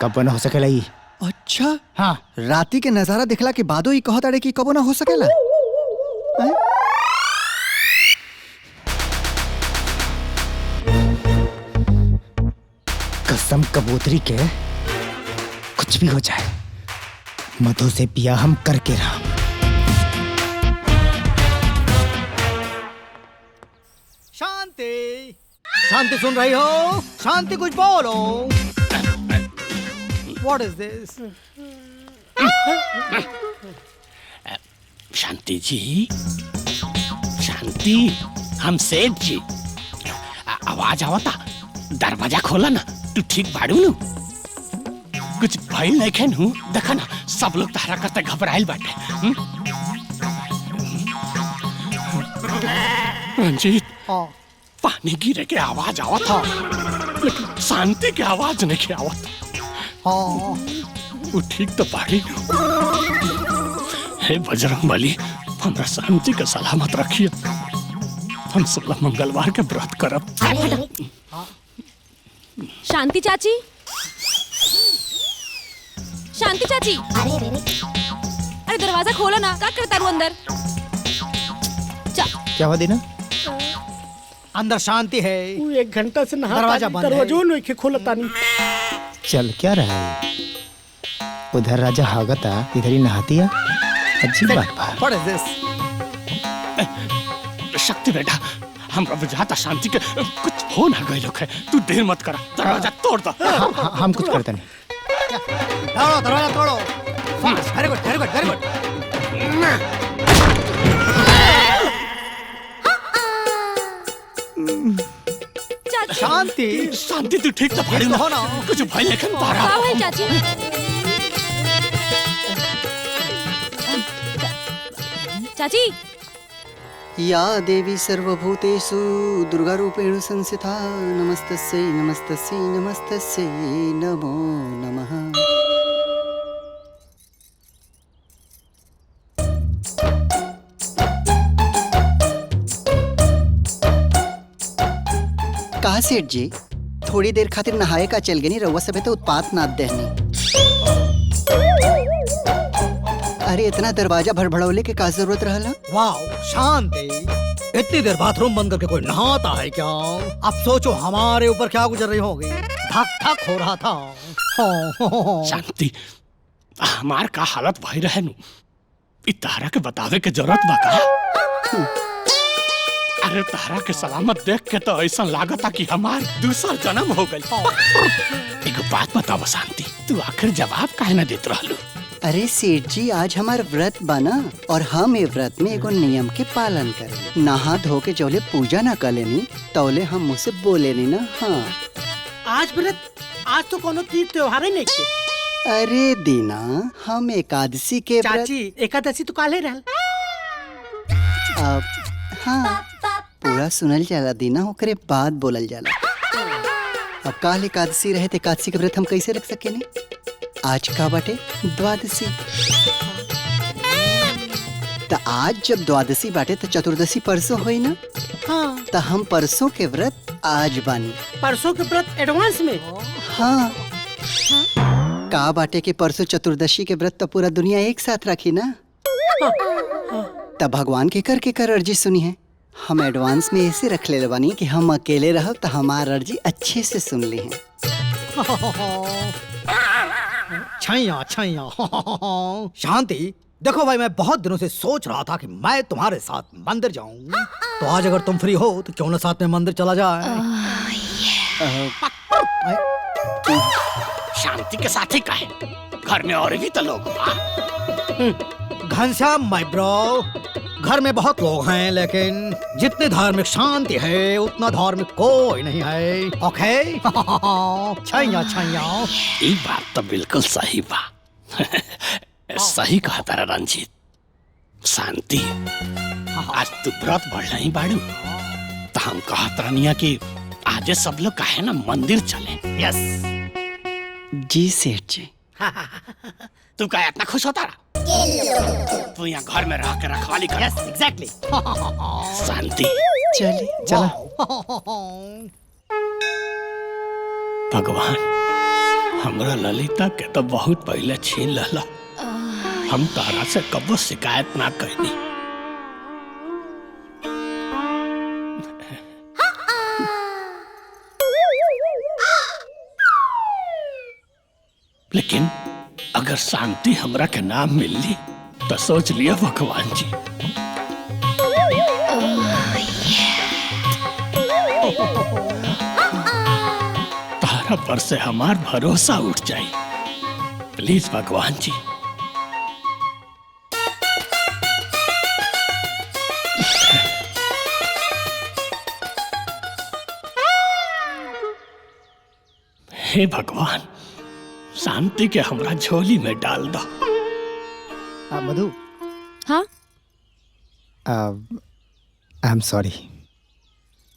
कब ना हो सकेला ई? अच्छा हाँ राती के नजारा देखला के बादो ही कहत अड़े कि कबो ना हो सकेला। कसम कबूतरी के कुछ भी हो जाए मधु से बियाह हम करके रहा। शांति शांति सुन रही हो? शांति कुछ बोलो। What is this? शांति जी, शांति, हम सेठ जी। आवाज आवता, दरवाजा खोला ना। तू ठीक बाड़ू नु? कुछ भइल नहीं खेन हूँ, देखा ना सब लोग तारा करते घबराइल बाटे। रंजीत, पानी गिरे के आवाज आवत था, लेकिन शांति के आवाज नहीं के आवत। वो ठीक तो बाड़ी। हे बजरंगबली, हमरा शांति के सलामत रखिए। हम 16 मंगलवार के व्रत करब। शांति चाची, शांति चाची, अरे दरवाजा खोलो ना, क्या करता रू अंदर? क्या हुआ दीना? अंदर शांति है। वो 1 घंटा से नहा दरवाजा बंद है। दरवाजो नहीं के खोलता नहीं। चल क्या रहा है? उधर राजा हागता, इधर ही नहाती है। अजीब बात बा। What is this? शक्ति बेटा, हमरा बुझाता शांति के कुछ हो ना गए लोग है। तू देर मत करा, दरवाजा तोड़ दो। हम कुछ करते नहीं। तोड़ो दरवाजा तोड़ो। Very good very good very good. Shanti Shanti तू ठीक तो पड़ी ना? कुछ भाई लेकिन तारा। क्या हुआ चाची? चाची या देवी सर्वभूतेषु दुर्गारूपेण संस्थिता नमस्तस्यै नमस्तस्यै नमस्तस्यै नमो नमः। का सेठ जी थोड़ी देर खातिर नहाए का चल गई रउआ सब तो उत्पात नाद देहनी। अरे इतना दरवाजा भड़भड़ौले के का जरूरत रहला? वाह शांति, इतनी देर बाथरूम बंद करके कोई नहाता है क्या? अब सोचो हमारे ऊपर क्या गुजर रही होगी। धक धक हो रहा था। शांति, हमार का हालत भई रहे नु, इ तारा के बतावे के जरूरत बा का? अरे तारा के सलामत देख के तो ऐसा लागता कि हमार दूसरा जन्म हो गई। एक बात बताओ शांति, तू आखिर जवाब काहे ना देत रहलू? अरे सेठ जी आज हमार व्रत बना और हम ये व्रत में एगो नियम के पालन करें। नहा धो के जौले पूजा ना करेनी तौले हम मुझसे बोले नहीं ना। हाँ आज व्रत, आज तो कोनो तीज त्योहार ही नहीं के। अरे दीना हम एकादशी के व्रत। चाची एकादशी तो काले रहल। अब हाँ पूरा सुनल जाला दीना, ओकरे बाद बोलल जाला। अब काल एकादशी रहे थे, एकादशी के व्रत हम कैसे रख सकेनी? आज का बाटे द्वादशी, तो आज जब द्वादशी बाटे तो चतुर्दशी परसों हुई ना। हाँ। तो हम परसों के व्रत आज बानी। परसों के व्रत एडवांस में? हाँ। का बाटे के परसों चतुर्दशी के व्रत तो पूरा दुनिया एक साथ रखी ना। तब भगवान के कर अर्जी सुनी है। हम एडवांस में ऐसे रख ले बानी कि हम अकेले रहो तो हमार अर्जी अच्छे से सुन ली है। छैया छैया। शांति देखो भाई, मैं बहुत दिनों से सोच रहा था कि मैं तुम्हारे साथ मंदिर जाऊं, तो आज अगर तुम फ्री हो तो क्यों ना साथ में मंदिर चला जाए। शांति के साथ ही कहे, घर में और भी तो लोग। घनश्याम माय ब्रो, घर में बहुत लोग हैं लेकिन जितनी धार्मिक शांति है उतना धार्मिक कोई नहीं है। ओके। छैया छैया। ये बात तो बिल्कुल सही बा। सही कहा तारा रंजीत। शांति, आज तू व्रत बढ़ नहीं बाड़ू तो हम कहत रहनिया कि आज सब लोग काहे ना मंदिर चले। यस जी सेठ जी। तू क्या इतना खुश होता रहा? तू यहाँ घर में रह के रखवाली कर। Yes exactly. शांति चले चला। भगवान, हमरा ललिता के तो बहुत पहले छीन लला। हम तारा से कबो शिकायत ना करनी। लेकिन अगर शांति हमरा के नाम मिलली तो सोच लिया भगवान जी। तारा पर से हमार भरोसा उठ जाए। प्लीज भगवान जी। हे भगवान, शांति के हमरा झोली में डाल दो। मधु। हाँ। आई एम सॉरी,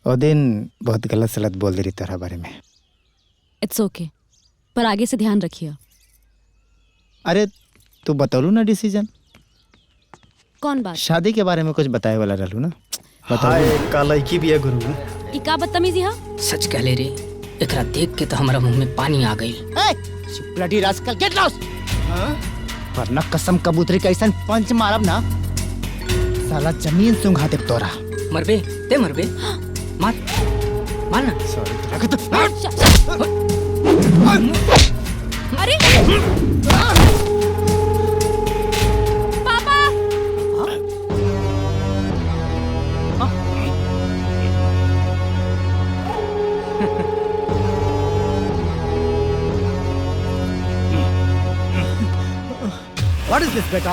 वो दिन बहुत गलत सलत बोल दे रही तेरा बारे में। इट्स ओके, पर आगे से ध्यान रखिए। अरे तू बतौलू ना डिसीजन। कौन बात? शादी के बारे में कुछ बताए वाला रहलू ना। हाय का लड़की भी है गुरु। ई का बदतमीजी है? सच कह ले रे, एकरा देख के तो हमारा मुंह में पानी आ गई। Bloody rascal, get lost. वरना कसम कबूतरी का ऐसा पंच मारब ना साला जमीन सूंघा दे तोरा। मरबे ते मरबे। मार मार ना। अरे पापा। What is this बेटा?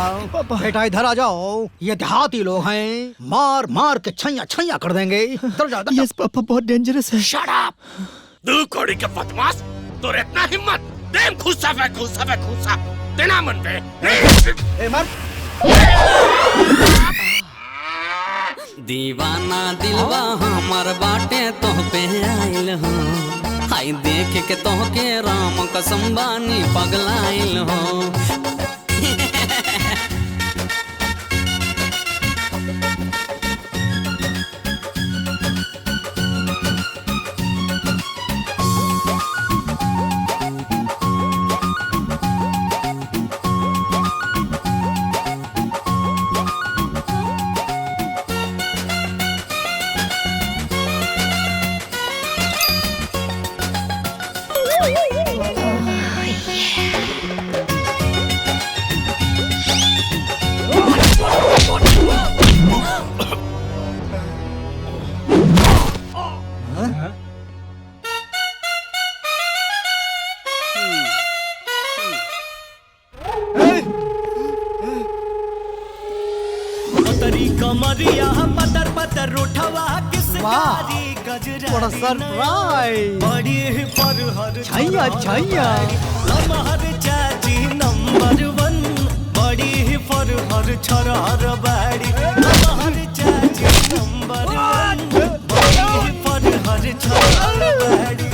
बेटा इधर आ जाओ, ये देहाती लोग हैं, मार मार के छैया छैया कर देंगे। इधर जा। यस पापा, बहुत डेंजरस है। Shut up. दू कोड़ी के बदमाश, तोरे इतना हिम्मत? देम खुसा देना मन पे। ए मार। दीवाना दिलवा हमर बाटे तोह पे आइल हो। हाय देख के तोह के राम कसम बानी पगलाइल हो। पतरी कमरिया पतर पतर उठवा किस कारी गजरा बड़ा सरप्राइज। बड़ी फरहर छैया छैया लमहर चाची नंबर 1 बड़ी फरहर छरहर बाड़ी लमहर चाची नंबर 1 बड़ी फरहर छरहर बाड़ी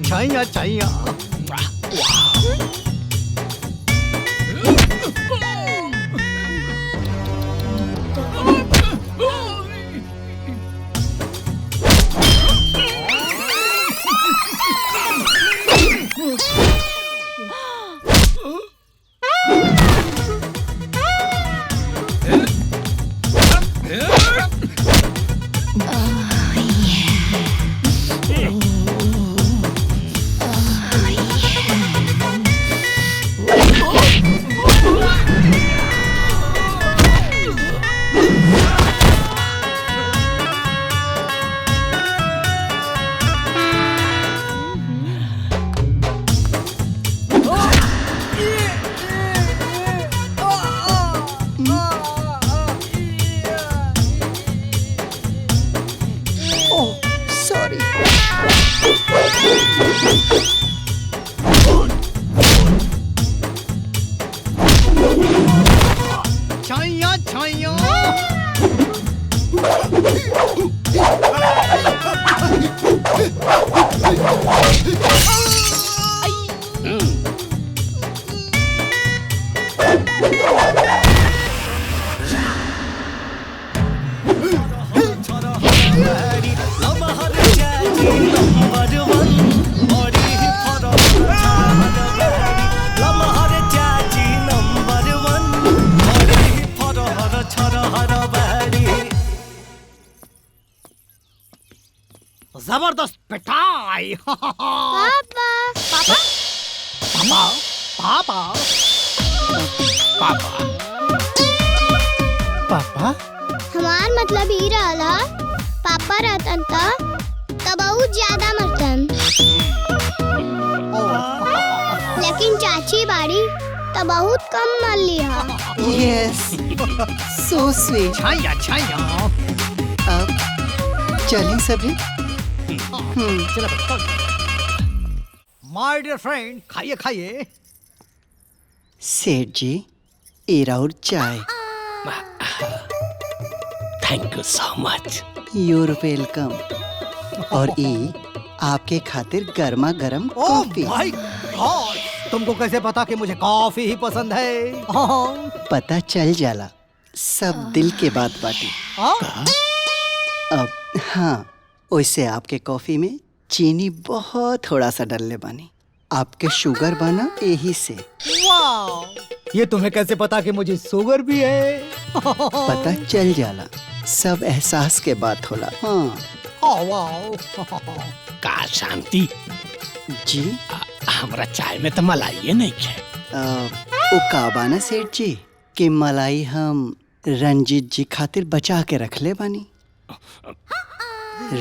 छैया छैया छैया छैया जबरदस्त पिटाई पापा पापा पापा पापा पापा हमार मतलब ही रहला पापा रहतन त बहुत ज्यादा मरतन लेकिन चाची बाड़ी त बहुत कम मर लिया yes so sweet Chaiyya Chaiyya अब चलें सभी चलो माय डियर फ्रेंड खाइए खाइए सेठ जी एरा और चाय thank you so much. You're welcome. और ये आपके खातिर गर्मा गर्म कॉफी। माय गॉड तुमको कैसे पता कि मुझे कॉफी ही पसंद है? पता चल जाला सब दिल के बात बाटी। अब हाँ वैसे आपके कॉफी में चीनी बहुत थोड़ा सा डलले बानी आपके शुगर बना यही से। वाह ये तुम्हें कैसे पता कि मुझे शुगर भी है? पता चल जाला सब एहसास के बात होला। हाँ का शांति जी हमरा चाय में तो मलाई नहीं है। ओ काबाना सेठ जी कि मलाई हम रंजीत जी खातिर बचा के रख ले बानी।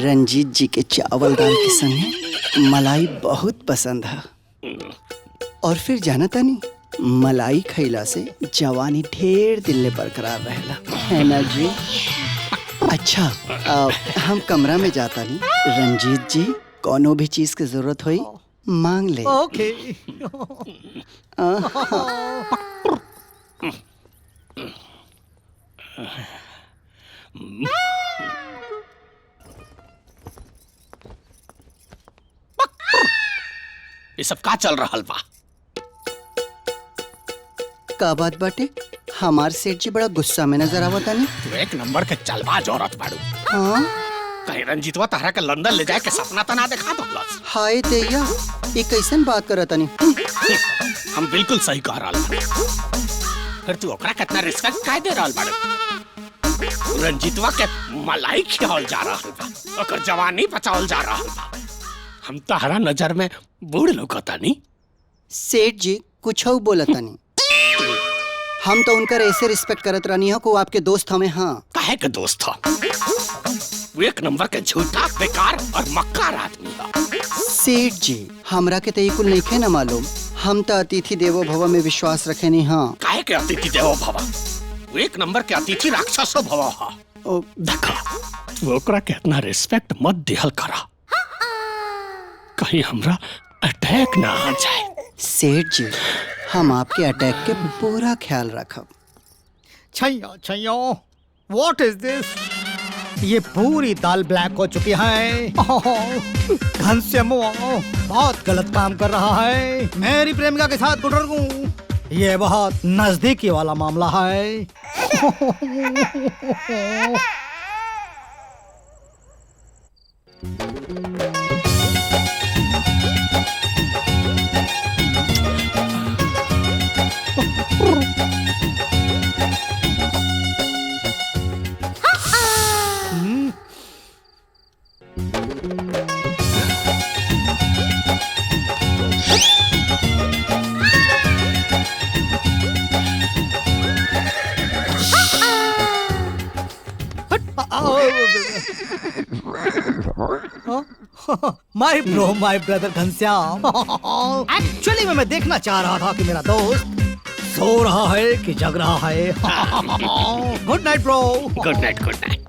रंजीत जी के चावल दाल के संगे मलाई बहुत पसंद है। और फिर जाना तानी मलाई खैला से जवानी ढेर दिन ले बरकरार रहेला है ना जी। अच्छा हम कमरा में जाता नहीं। रंजीत जी कोनो भी चीज की जरूरत होई मांग ले। ओके ये सब का चल रहा बा? का बात बाटे हमार सेठ जी बड़ा गुस्सा में नजर आवत तानी। तू एक नंबर के चलबाज औरत बाड़ू। हाँ कहीं रंजीतवा तारा के लंदन ले जाए के सपना तो ना देखा दो बस। हाय दैया, ये कैसन बात करत तानी? हम बिल्कुल सही कह रहा हूँ। फिर तू ओकरा कितना रिस्पेक्ट काहे दे रहल बाड़ू? रंजीतवा के मलाई खियावल जा रहा बा, ओकर जवानी बचावल जा रहा बा। हम तारा नजर में बूढ़ लौकता नहीं। सेठ जी कुछ बोलता नहीं। हम तो उनका ऐसे रिस्पेक्ट करत रहनी हो को आपके दोस्त हमें। हाँ काहे के दोस्त था? वो एक नंबर के झूठा बेकार और मक्कार आदमी बा। सेठ जी हमरा के तो कुल नहीं ना मालूम। हम तो अतिथि देवो भव में विश्वास रखे नहीं। हाँ काहे के अतिथि देवो भव? वो एक नंबर के अतिथि राक्षसो भव हा। देखा तू ओकरा के इतना रिस्पेक्ट मत दिहल करा, कहीं हमरा अटैक ना आ जाए। सेठ जी हम आपके अटैक के पूरा ख्याल रखब। छैया छैया, व्हाट इज दिस? ये पूरी दाल ब्लैक हो चुकी है। घनश्याम बहुत गलत काम कर रहा है। मेरी प्रेमिका के साथ गुटरगू, ये बहुत नजदीकी वाला मामला है। माय ब्रो, माय ब्रदर घनश्याम। एक्चुअली मैं देखना चाह रहा था कि मेरा दोस्त सो रहा है कि जग रहा है। Good night bro. Good night, good night.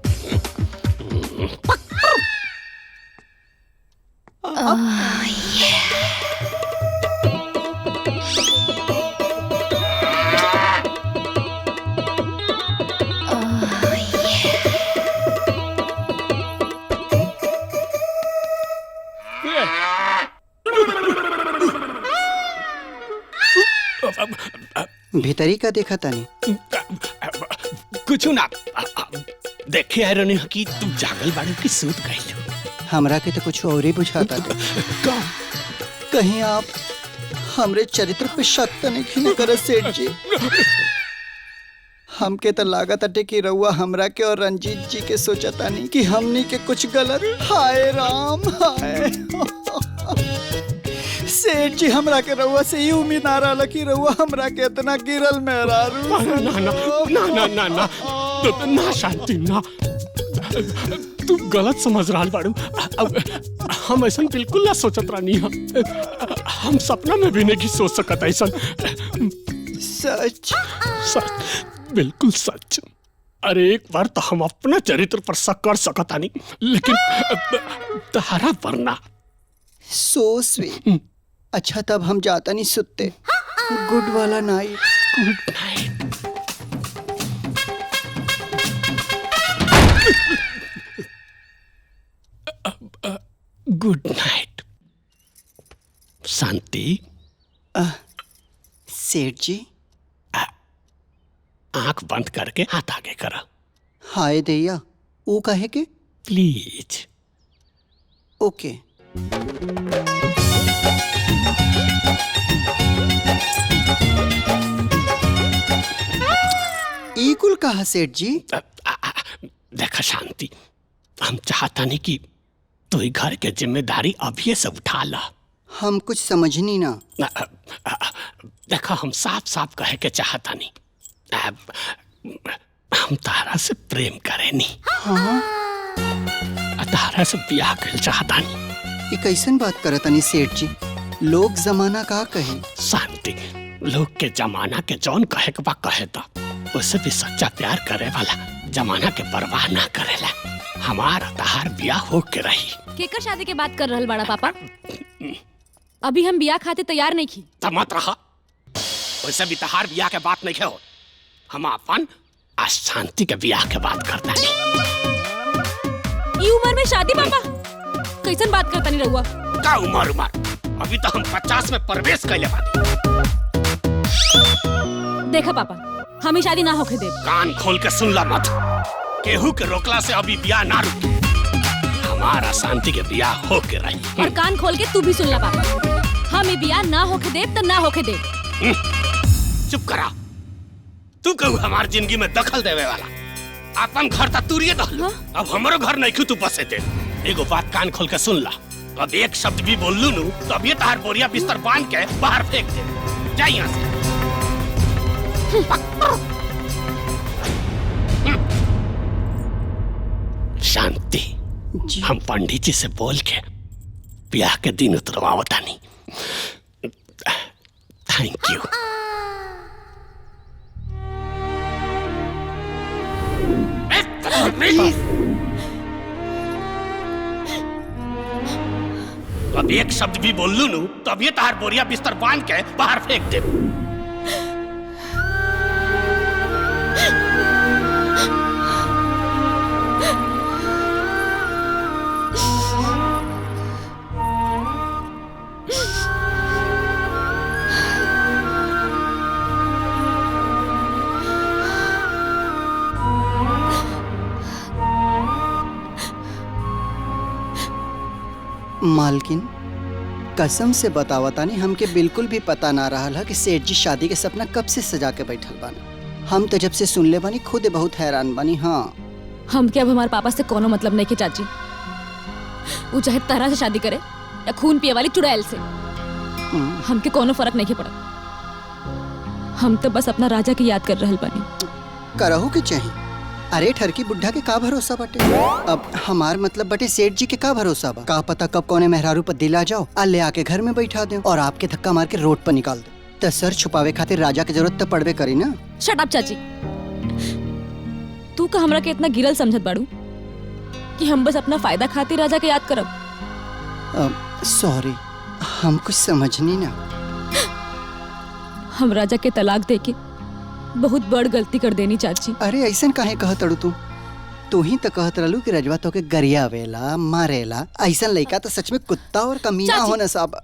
भीतरी का देखा तानी? कुछ ना देखे आ रही कि तू जागल बाड़ू की सूत गई। हमरा के तो कुछ और ही बुझाता था। कहीं आप हमरे चरित्र पे शक तो नहीं करे सेठ जी? हमके तो लागत अटे कि रउआ हमरा के और रंजीत जी के सोचता नहीं कि हमनी के कुछ गलत। हाय राम हाय। सेठ जी हमरा के रउआ से ही उम्मीद आ रहा कि रउआ हमरा के इतना गिरल मेहरारू। ना ना ना ना ना ना ना शांति ना, तू गलत समझ रहा बाड़ू। हम ऐसा बिल्कुल ना सोचत रानी। हम सपना में भी नहीं सोच सकत ऐसा। सच सच, बिल्कुल सच। अरे एक बार तो हम अपने चरित्र पर शक कर सकता नहीं, लेकिन तहरा पर ना। So sweet. अच्छा तब हम जाता नहीं सुते। गुड वाला night. Good night. Good night Shanti. सेठ जी आंख बंद करके हाथ आगे करा। हाय दैया, वो कहे के? प्लीज। ओके। ईकुल कहा सेठ जी? देखा शांति, हम चाहता नहीं कि तू ही घर के जिम्मेदारी अभी से उठा ला। हम कुछ समझनी ना। देखा हम साफ साफ कहे के चाहता नहीं, हम तारा से प्रेम करे नहीं। हाँ? तारा से ब्याह कर चाहता नहीं। ये कैसन बात करता नहीं सेठ जी? लोग जमाना का कहे। शांति, लोग के जमाना के जौन कहे के बा कहे था, उससे भी सच्चा प्यार करे वाला जमाना के परवाह ना करेला। हमारा तहार ब्याह हो के रही। केकर शादी के बात कर रहल बड़ा पापा? अभी हम ब्याह खाते तैयार नहीं की। मत रहा, वैसे भी तहार ब्याह के बात नहीं हो। हम अपन शांति के ब्याह के बात करता नहीं। ई उम्र में शादी पापा? कैसन बात करता नहीं रहुआ? का उम्र? अभी तो हम 50 में प्रवेश कैले बानी। देखा पापा, हम ही शादी ना होके दे। कान खोल के सुन ला मत। केहू के रोकला से अभी बियाह ना रुकी। हमारा शांति के बियाह होके रही। और कान खोल के तू भी सुन ला पापा, हम ही बियाह ना होके दे तो ना होके दे। चुप करा। तू कहू हमार जिंदगी में दखल देवे वाला। अपन घर तक तूरिए दहल। अब हमारो घर नहीं क्यों तू बसे दे। एगो बात कान खोल के सुन ला। अब एक शब्द भी बोल लू नू तो अब ये तार बोरिया बिस्तर बांध के बाहर फेंक दे। जा यहाँ से। शांति, हम पंडित जी से बोल के ब्याह के दिन उतरवावता नहीं। Thank you. अब एक शब्द भी बोल लू नू तो अब ये तार बोरिया बिस्तर बांध के बाहर फेंक दे। मालकिन, कसम से बतावतानी हमके बिल्कुल भी पता ना रहा कि सेठ जी शादी के सपना कब से सजा के बैठल बानी। हम तो जब से सुनले बानी खुद बहुत हैरान बानी। हाँ, हम क्या अब हमारे पापा से कोनो मतलब नहीं के चाची। वो चाहे तरह से शादी करे या खून पिए वाली चुड़ैल से, हमके कोनो फर्क नहीं के पड़ा। हम तो बस अपना राजा की याद कर रहल बानी। करहु के चाहिए। अरे ठरकी बुढ़ा के का भरोसा बाटे। अब हमार मतलब बटे सेठ जी के का भरोसा बा। का पता कब कौने मेहरारू पर दिला जाओ और ले आके घर में बैठा दे और आपके धक्का मार के रोड पर निकाल दे। तो सर छुपावे खातिर राजा की जरूरत तो पड़बे करी ना। शट अप चाची। तू का हमरा के इतना गिरल समझत बाड़ू कि हम बस अपना फायदा खातिर राजा के याद करब। सॉरी, हम कुछ समझनी ना। हम राजा के तलाक देके बहुत बड़ गलती कर देनी चाची। अरे ऐसा काहे कहत अड़ू तू ही तो कहत रहलू कि रजवा तो के गरिया वेला मारेला। ऐसा लड़का तो सच में कुत्ता और कमीना होना साहब।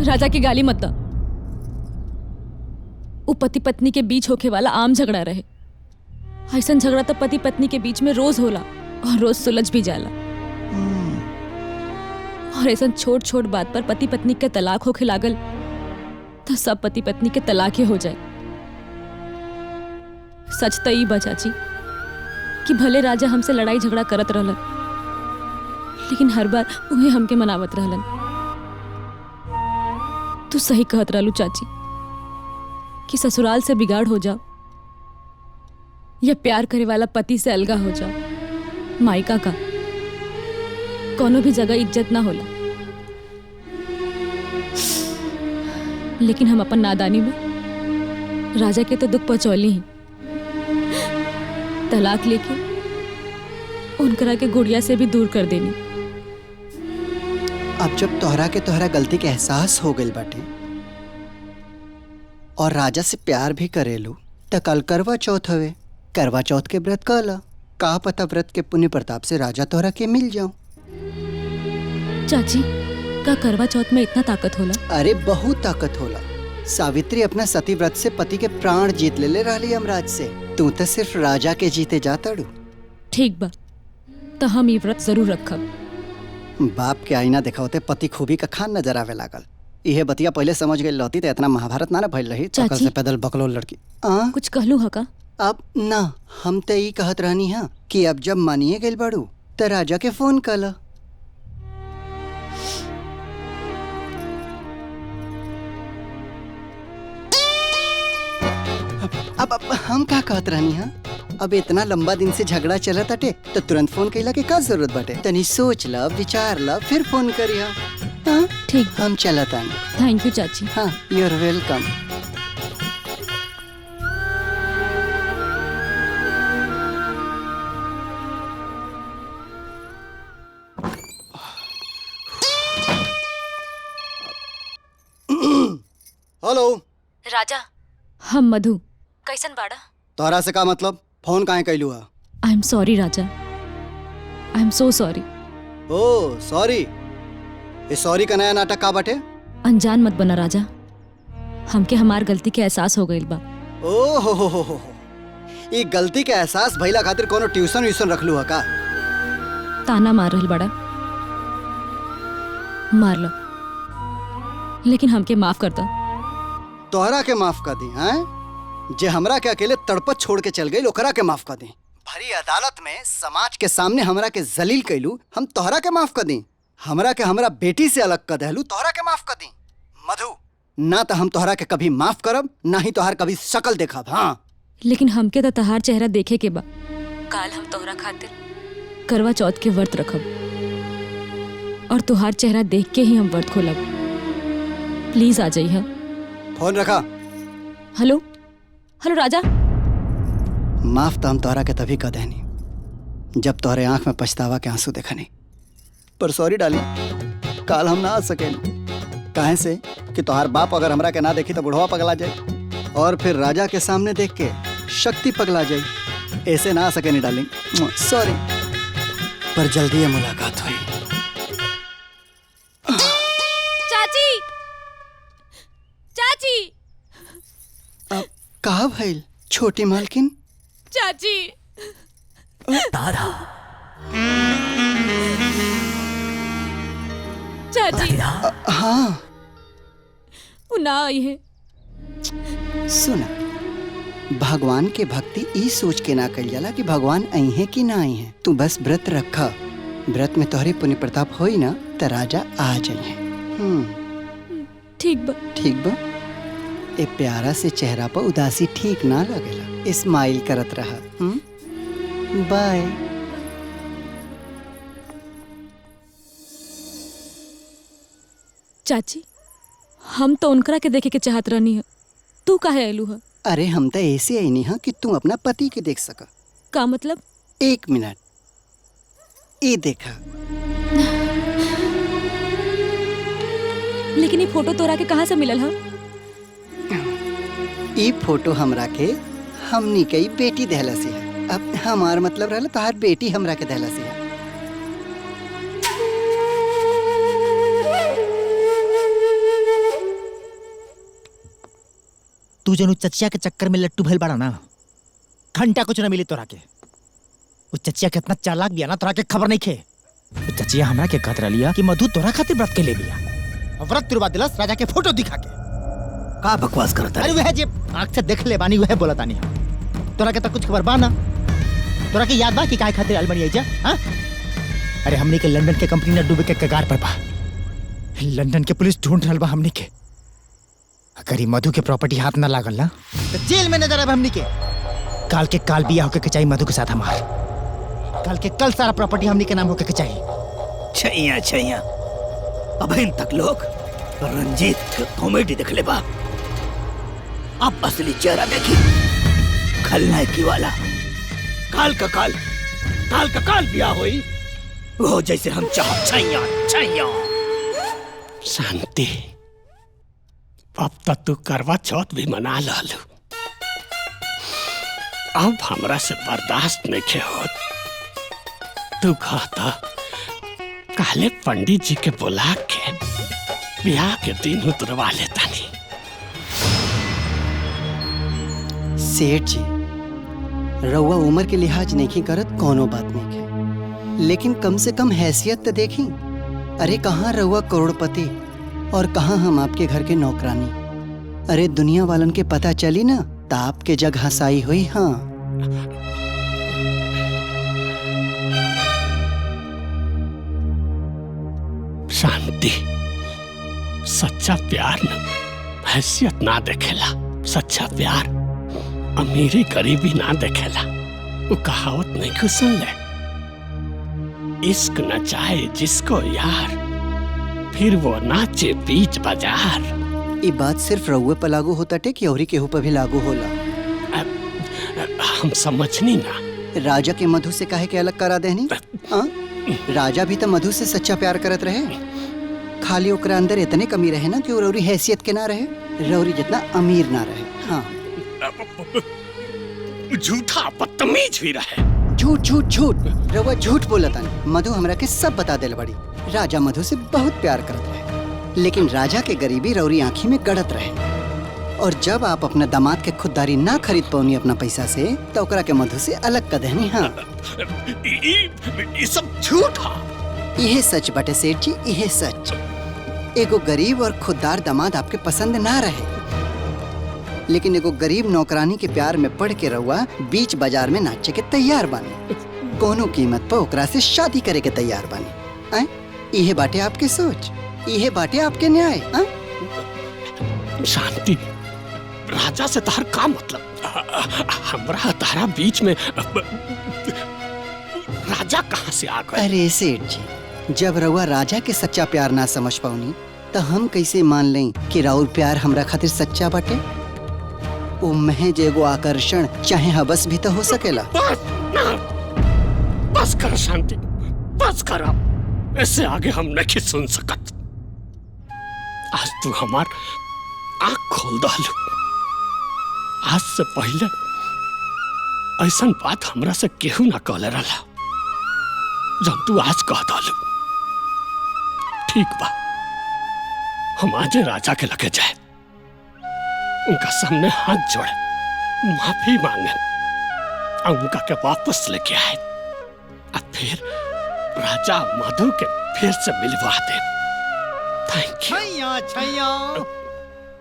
राजा की गाली मत दा। वो पति पत्नी के बीच होके वाला आम झगड़ा रहे। ऐसा झगड़ा तो पति पत्नी के बीच में रोज होला और रोज सुलझ भी जाला। और ऐसा छोट छोट बात पर पति पत्नी के तलाक होके लागल तो सब पति पत्नी के तलाक ही हो जाए। सच तो ई बा चाची कि भले राजा हमसे लड़ाई झगड़ा करत रहलन, लेकिन हर बार उन्हें हमके मनावत रहलन। तू सही कहत रहलू चाची कि ससुराल से बिगाड़ हो जाओ या प्यार करे वाला पति से अलगा हो जाओ, मायका का कोनो भी जगह इज्जत ना होला। लेकिन हम अपन नादानी में राजा के तो दुख पहुंचौली ही। तलाक लेके उनकरा के गुड़िया से भी दूर कर देनी। अब जब तोहरा के तोहरा गलती के एहसास हो गइल बाटे और राजा से प्यार भी करेलू तो कल करवा चौथ हवे। करवा चौथ के व्रत कहला। का पता व्रत के पुण्य प्रताप से राजा तोहरा के मिल जाओ। चाची, का करवा चौथ में इतना ताकत होला? अरे बहुत ताकत होला। सावित्री अपना सती व्रत से पति के प्राण जीत ले रही यमराज से। तू तो सिर्फ राजा के जीते जाता डू। ठीक बा, तो हम ये व्रत जरूर रखब। बाप के आईना दिखावते पति खूबी का खान नजर आवे लागल। यह बतिया पहले समझ गई रहती तो इतना महाभारत ना भइल रही। चक्कर से पैदल बकलो लड़की। कुछ कहलू हा का? अब ना, हम तो यही कहत रहनी है कि अब जब मानिए गइल बाड़ू तो राजा के फोन कला। अब हम का कहत रहनी है, अब इतना लंबा दिन से झगड़ा चलत अटे तो तुरंत फोन कैला के का जरूरत बाटे। तनी सोच ला, विचार ला, फिर फोन करिया। हाँ ठीक, हम चलत आनी। थैंक यू चाची। हाँ, यू आर वेलकम। हेलो राजा, हम मधु। कैसन बाड़ा? तोहरा से का मतलब? फोन काहे कैलू है? आई एम सॉरी राजा, I am so sorry. Oh sorry. ये सॉरी का नया नाटक का बाटे? अनजान मत बना राजा, हमके हमार गलती के एहसास हो गइल बा। ओ हो। ये गलती के एहसास भइला खातिर कोनो ट्यूशन व्यूशन रख लू है का? ताना मार रहल बड़ा, मार लो, लेकिन हमके माफ कर दो। तोहरा के माफ कर दी हैं? जे हमरा के अकेले तड़पत छोड़ के चल गई ओकरा के माफ कर दी। भरी अदालत में समाज के सामने हमरा के जलील कैलू, हम तोहरा के माफ कर दी। हमरा के हमरा बेटी से अलग कर देलू, तोहरा के माफ कर दी। मधु, ना तो हम तोहरा के कभी माफ करब, ना ही तोहर कभी शकल देखब। हाँ, लेकिन हमके तो तहार चेहरा देखे के बा। काल हम तोहरा खातिर करवा चौथ के व्रत रखब और तुहार चेहरा देख के ही हम व्रत खोलब। प्लीज आ जाइए। फोन रखा। हेलो हेलो राजा। माफ तो हम तोहरा के तभी कर देनी जब तोहरे आंख में पछतावा के आंसू देखनी। पर सॉरी डाली, काल हम ना आ सके। काहे से कि तोहार बाप अगर हमरा के ना देखी तो बुढ़वा पगला जाए और फिर राजा के सामने देख के शक्ति पगला जाए। ऐसे ना आ सके नहीं डार्लिंग, सॉरी। पर जल्दी ये मुलाकात हुई। चाची, चाची। कहा भइल छोटी मालकिन? चाची। तारा। चाची। हाँ। वो ना आई है। सुना, भगवान के भक्ति ई सोच के ना कल जाला कि भगवान आई है कि ना आई है। तू बस व्रत रखा, व्रत में तोहरे पुण्य प्रताप होई ना तो राजा आ जाइए। ठीक बा। ठीक बा। ए प्यारा से चेहरा पर उदासी ठीक ना लगेला, स्माइल करत रहा। बाय। चाची, हम तो उनकरा के देखे के चाहत रहनी है, तू काहे आइलू है? अरे हम तो ऐसे आई नहीं कि तू अपना पति के देख सका। का मतलब? 1 मिनट, ये देखा। लेकिन ये फोटो तोरा के कहाँ से मिलल है? ये फोटो हमरा के हमनी के बेटी दहला से है। अब हमार मतलब रहला तोहार बेटी हमरा के दहला से है। तू जनु चचिया के चक्कर में लट्टू भइल बाड़ा ना, घंटा कुछ न मिली तोरा के। वो चचिया कितना चालाक बिया ना, तोरा के खबर नहीं खे। वो चचिया हमरा के कहत रहिया कि मधु तोरा खातिर व्रत के ले बिया। व्रत तुरवा दिलस राजा के फोटो दिखा के। का बकवास करता है? अरे वह जे आंख से देख ले बानी वह बोला तानी। तोरा के तो कुछ खबर बा ना? तोरा के याद बा कि काहे खातिर अलमनी आइजा? हां, अरे हमनी के लंदन के कंपनी ने डूबे के कगार पर बा। लंदन के पुलिस ढूंढ रहल बा हमनी के। अगर मधु के प्रॉपर्टी हाथ ना लागल ना तो जेल में नजर आब हमनी के। काल के काल बिया होके के चाहिए मधु के साथ हमार। काल के कल सारा प्रॉपर्टी हमनी के नाम होके के चाहिए। छैया अब इन तक लोग रंजीत के कॉमेडी देख ले बा। अब असली चेहरा देखी, खलनायकी वाला। काल का काल बिया होई वो जैसे हम चाह। छैया शांति, अब तक तू करवा चौथ भी मना लालू। अब हमरा से बर्दाश्त नहीं होत। तू कहता काले पंडित जी के बुला के ब्याह के दिन उतरवा लेता नहीं। सेठ जी, रउआ उम्र के लिहाज नहीं करत, कोनो बात नहीं है, लेकिन कम से कम हैसियत तो देखी। अरे कहाँ रउआ करोड़पति और कहाँ हम आपके घर के नौकरानी। अरे दुनिया वालन के पता चली ना तो आपके जग हंसाई हुई। हाँ, शांति, सच्चा प्यार न हैसियत ना देखेला। सच्चा प्यार अमीरी गरीबी ना देखेला। वो कहावत नहीं कुछ सुन ले, इश्क न चाहे जिसको यार, फिर वो नाचे बीच बाजार। ये बात सिर्फ रउए पर लागू होता टे कि औरी केहू पर भी लागू होला? हम समझनी ना। राजा के मधु से काहे के अलग करा देनी? राजा भी तो मधु से सच्चा प्यार करत रहे, खाली ओकरा अंदर इतने कमी रहे ना कि वो रौरी हैसियत के ना रहे, रौरी जितना अमीर ना रहे। हाँ, झूठा बदतमीज भी रहे। झूठ झूठ झूठ, रउआ झूठ बोलता नहीं। मधु हमरा के सब बता दिल बड़ी। राजा मधु से बहुत प्यार करत रहे, लेकिन राजा के गरीबी रौरी आंखी में गड़त रहे और जब आप अपने दामाद के खुददारी ना खरीद पौनी अपना पैसा से तो ओकरा के मधु से अलग कर देनी। हाँ ये सब झूठ है। यह सच बटे सेठ जी, यह सच। एगो गरीब और खुददार दामाद आपके पसंद ना रहे, लेकिन एगो गरीब नौकरानी के प्यार में पड़ के रहुआ बीच बाजार में नाचे के तैयार बानी, कोनो कीमत पर ओकरा से शादी करे के तैयार बानी। आए यह बाटे आपके सोच, यह बाटे आपके न्याय। शांति, राजा से तार का मतलब? हमरा तारा बीच में राजा कहाँ से आ गए? अरे सेठ जी, जब रउआ राजा के सच्चा प्यार ना समझ पाऊनी तो हम कैसे मान लें कि राउर प्यार हमरा खातिर सच्चा बाटे? वो महज एगो आकर्षण चाहे हवस भी तो हो सकेला। बस कर शांति, बस कर। इससे आगे हम नहीं सुन सकत। आज तू हमार आँख खोल डालू। आज से पहले ऐसा बात हमरा से केहू ना कहले रहा, जब तू आज कह डालू। ठीक बा, हम आज राजा के लगे जाए, उनका सामने हाथ जोड़े, माफी मांगे और उनका के वापस लेके आए, और फिर राजा मधु के फिर से मिलवा दे। Thank you.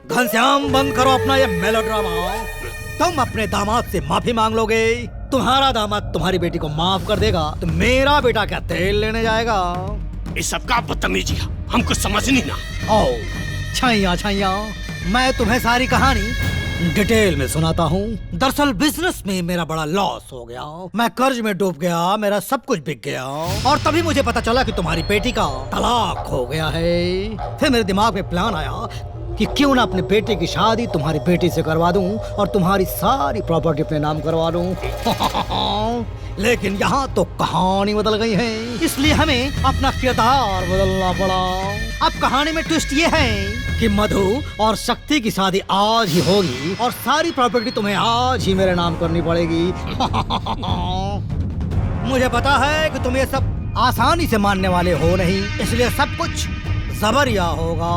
घनश्याम, बंद करो अपना ये मेलोड्रामा। तुम अपने दामाद से माफी मांग लोगे, तुम्हारा दामाद तुम्हारी बेटी को माफ कर देगा, तो मेरा बेटा क्या तेल लेने जाएगा? ये सबका बदतमीजी है, हमको समझ नहीं ना। ओ छैया छैया, मैं तुम्हें सारी कहानी डिटेल में सुनाता हूँ। दरअसल बिजनेस में मेरा बड़ा लॉस हो गया, मैं कर्ज में डूब गया, मेरा सब कुछ बिक गया, और तभी मुझे पता चला कि तुम्हारी बेटी का तलाक हो गया है। फिर मेरे दिमाग में प्लान आया कि क्यों ना अपने बेटे की शादी तुम्हारी बेटी से करवा दूं और तुम्हारी सारी प्रॉपर्टी अपने नाम करवा दूं। लेकिन यहाँ तो कहानी बदल गई है, इसलिए हमें अपना किरदार बदलना पड़ा। अब कहानी में ट्विस्ट ये है कि मधु और शक्ति की शादी आज ही होगी और सारी प्रॉपर्टी तुम्हें आज ही मेरे नाम करनी पड़ेगी। मुझे पता है कि तुम ये सब आसानी से मानने वाले हो नहीं, इसलिए सब कुछ जबरिया होगा।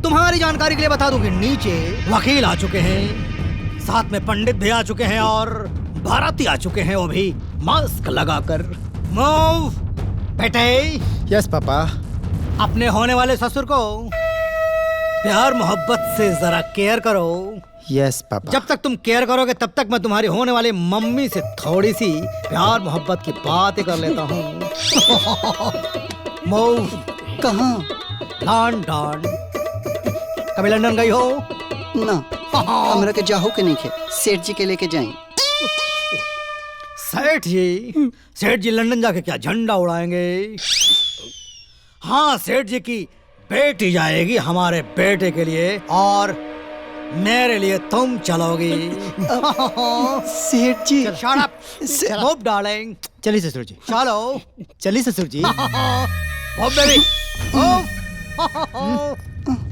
तुम्हारी जानकारी के लिए बता दूं कि नीचे वकील आ चुके हैं, साथ में पंडित भी आ चुके हैं और बाराती आ चुके हैं, वो भी मास्क लगाकर। मूव बेटे। Yes papa. अपने होने वाले ससुर को प्यार मोहब्बत से जरा केयर करो। Yes papa. जब तक तुम केयर करोगे तब तक मैं तुम्हारी होने वाली मम्मी से थोड़ी सी प्यार मोहब्बत की बातें कर लेता हूँ। मूव। कहाँ? लंदन। कभी लंदन गई हो? ना, हमरा के जाहो के नहीं खे, सेठ जी के लेके जाएं। सेठ जी लंदन जाके क्या झंडा उड़ाएंगे? हाँ, सेठ जी की बेटी जाएगी हमारे बेटे के लिए और मेरे लिए तुम चलोगी। सेठ जी। Shut up, move darling. चलिए ससुर जी। चलो। चलिए ससुर जी। Move baby.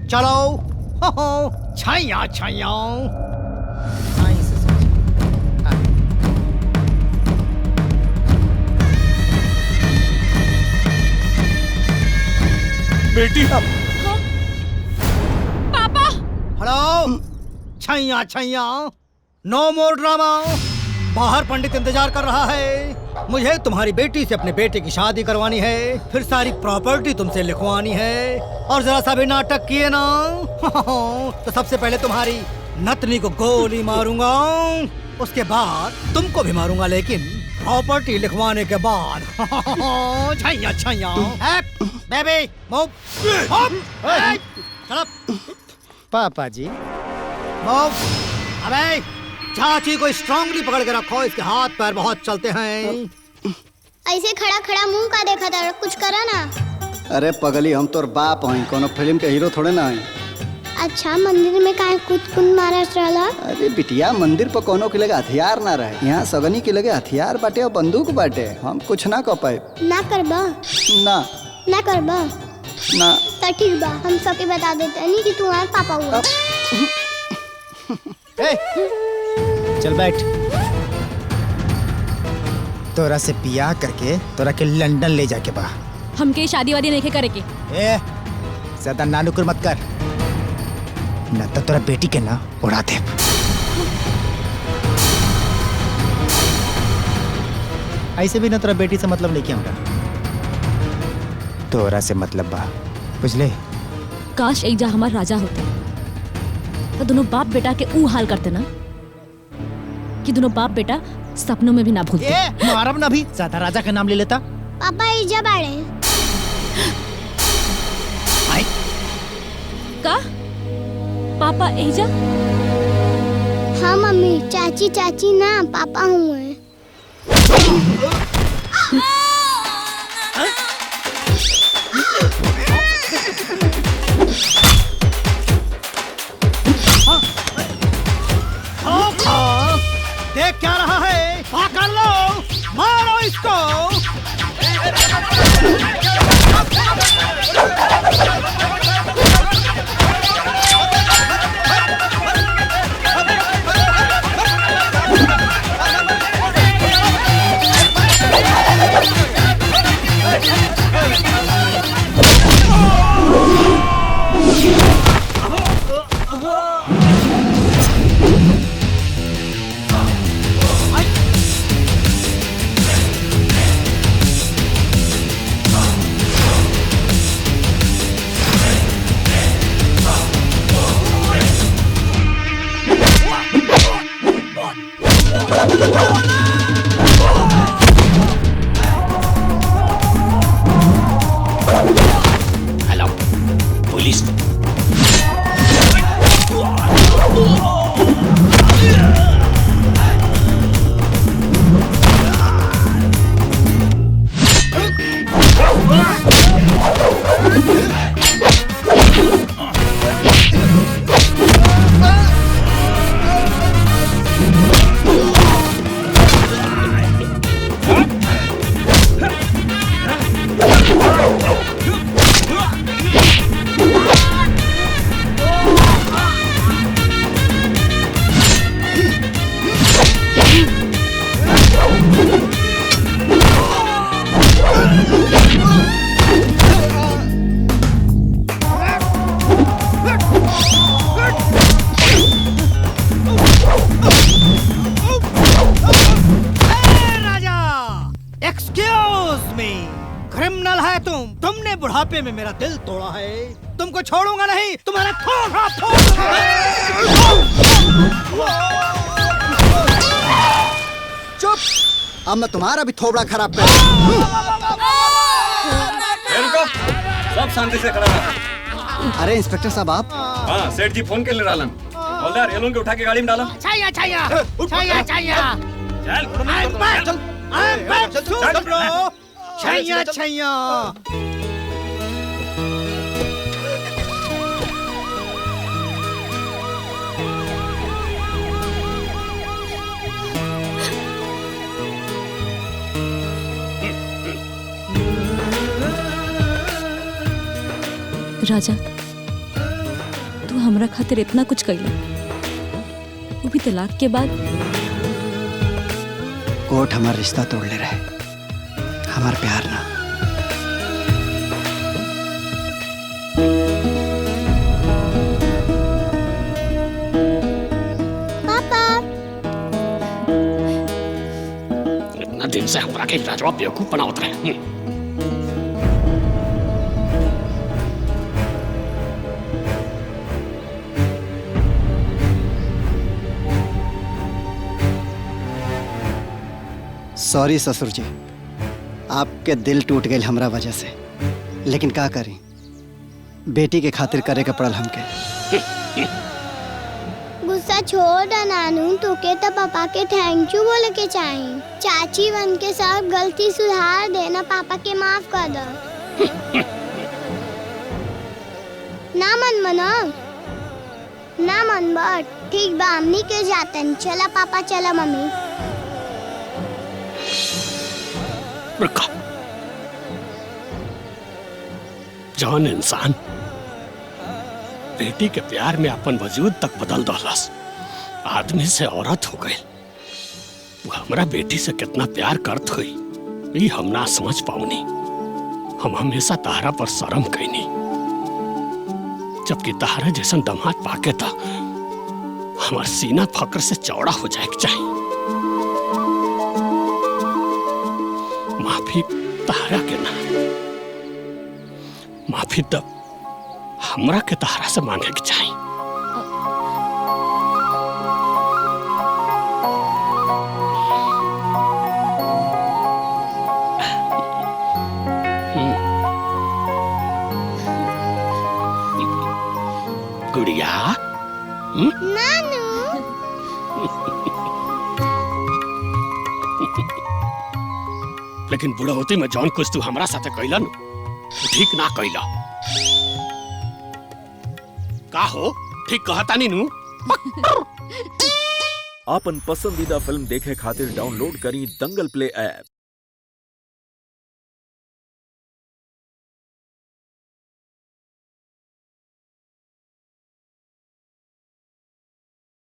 चलो। छैया छैया। बेटी। पापा। हेलो। छैया छैया, नो मोर ड्रामा। बाहर पंडित इंतजार कर रहा है। मुझे तुम्हारी बेटी से अपने बेटे की शादी करवानी है, फिर सारी प्रॉपर्टी तुमसे लिखवानी है, और जरा सा भी नाटक किए ना तो सबसे पहले तुम्हारी नतनी को गोली मारूंगा, उसके बाद तुमको भी मारूंगा, लेकिन प्रॉपर्टी लिखवाने के बाद। छैया छैया। Baby move. पापा जी। मूव। अबे चाची को स्ट्रांगली पकड़ के रखो, इसके हाथ पैर बहुत चलते हैं। ऐसे खड़ा खड़ा मुंह का देखा था, कुछ करा ना। अरे पगली, हम तोर बाप हई, कोनो फिल्म के हीरो थोड़े ना हई। अच्छा, मंदिर में काहे कूद मारा रहला? अरे बिटिया, मंदिर पर कोनो के लगे हथियार ना रहे, यहाँ सगनी के लगे हथियार बाटे और बंदूक बाटे, हम कुछ ना कर पाए। ना करबा? ना करबा? ना। तो ठीक बा, हम सबके बता देते नहीं कि तुम्हारे पापा हुआ। चल बैठ। तोरा से बियाह करके तोरा के लंदन ले जाके बा। हमके शादी वादी नहीं करे के। ज्यादा नानुकुर मत कर, ना तो तोरा बेटी के ना उड़ा दे। ऐसे भी ना तोरा बेटी से मतलब नहीं किया हमरा, तोरा से मतलब बा, बुझले? काश एजा हमार राजा होते तो दोनों बाप बेटा के ऊ हाल करते ना कि दोनों बाप बेटा सपनों में भी ना भूलते। मारब ना भी ज्यादा राजा का नाम ले लेता। पापा इजा बाड़े का पापा एजा? हाँ मम्मी, चाची चाची ना पापा हुए। देख क्या रहा है, पकड़ लो, मारो इसको। Hello police. क्रिमिनल है तुमने बुढ़ापे में मेरा दिल तोड़ा है, तुमको छोड़ूंगा नहीं, तुम्हारा थोड़ा चुप, अब मैं तुम्हारा भी थोबड़ा खराब कर। रुको, सब शांति से खड़ा रहो। अरे इंस्पेक्टर साहब आप? हाँ, सेठ जी फोन के लिए डालन। हवलदार ये लोगों को उठा के गाड़ी में डालो। छैया छैया छैया छैया छैया छैया। राजा, तू हमरा खातिर इतना कुछ कइला, वो भी तलाक के बाद। कोर्ट हमारा रिश्ता तोड़ ले रहे, हमारा प्यार ना। पापा, इतना दिन से हमरा के राजवा बेवकूफ बनावत रहे। सॉरी ससुर जी, आपके दिल टूट गए हमरा वजह से, लेकिन का करी, बेटी के खातिर करे के पड़ल हमके। गुस्सा छोड़ नानू, तोके तो पापा के थैंक यू बोले के चाहिए। चाची बन के सब गलती सुधार देना, पापा के माफ कर दो। ना मन मना, ना मन बट ठीक बा, हमनी के जातन। चला पापा, चला मम्मी। रुका, जौन इंसान बेटी के प्यार में अपन वजूद तक बदल दौलस, आदमी से औरत हो गई, वो हमरा बेटी से कितना प्यार करत हुई, ये हम ना समझ पाऊनी। हम हमेशा तारा पर शर्म कैनी, जबकि तहारे जैसन दामाद पाके था हमार सीना फक्र से चौड़ा हो जाए के चाहिए। माफी तहारा के ना, माफी तब हमरा के तहारा से मांगे के चाहिए। गुड़िया नानू लेकिन बुढ़ौती में जौन कुछ तू हमरा साथे कैला नु ठीक ना कैला। का हो ठीक कहता नी नु? आपन पसंदीदा फिल्म देखे खातिर डाउनलोड करी दंगल प्ले ऐप।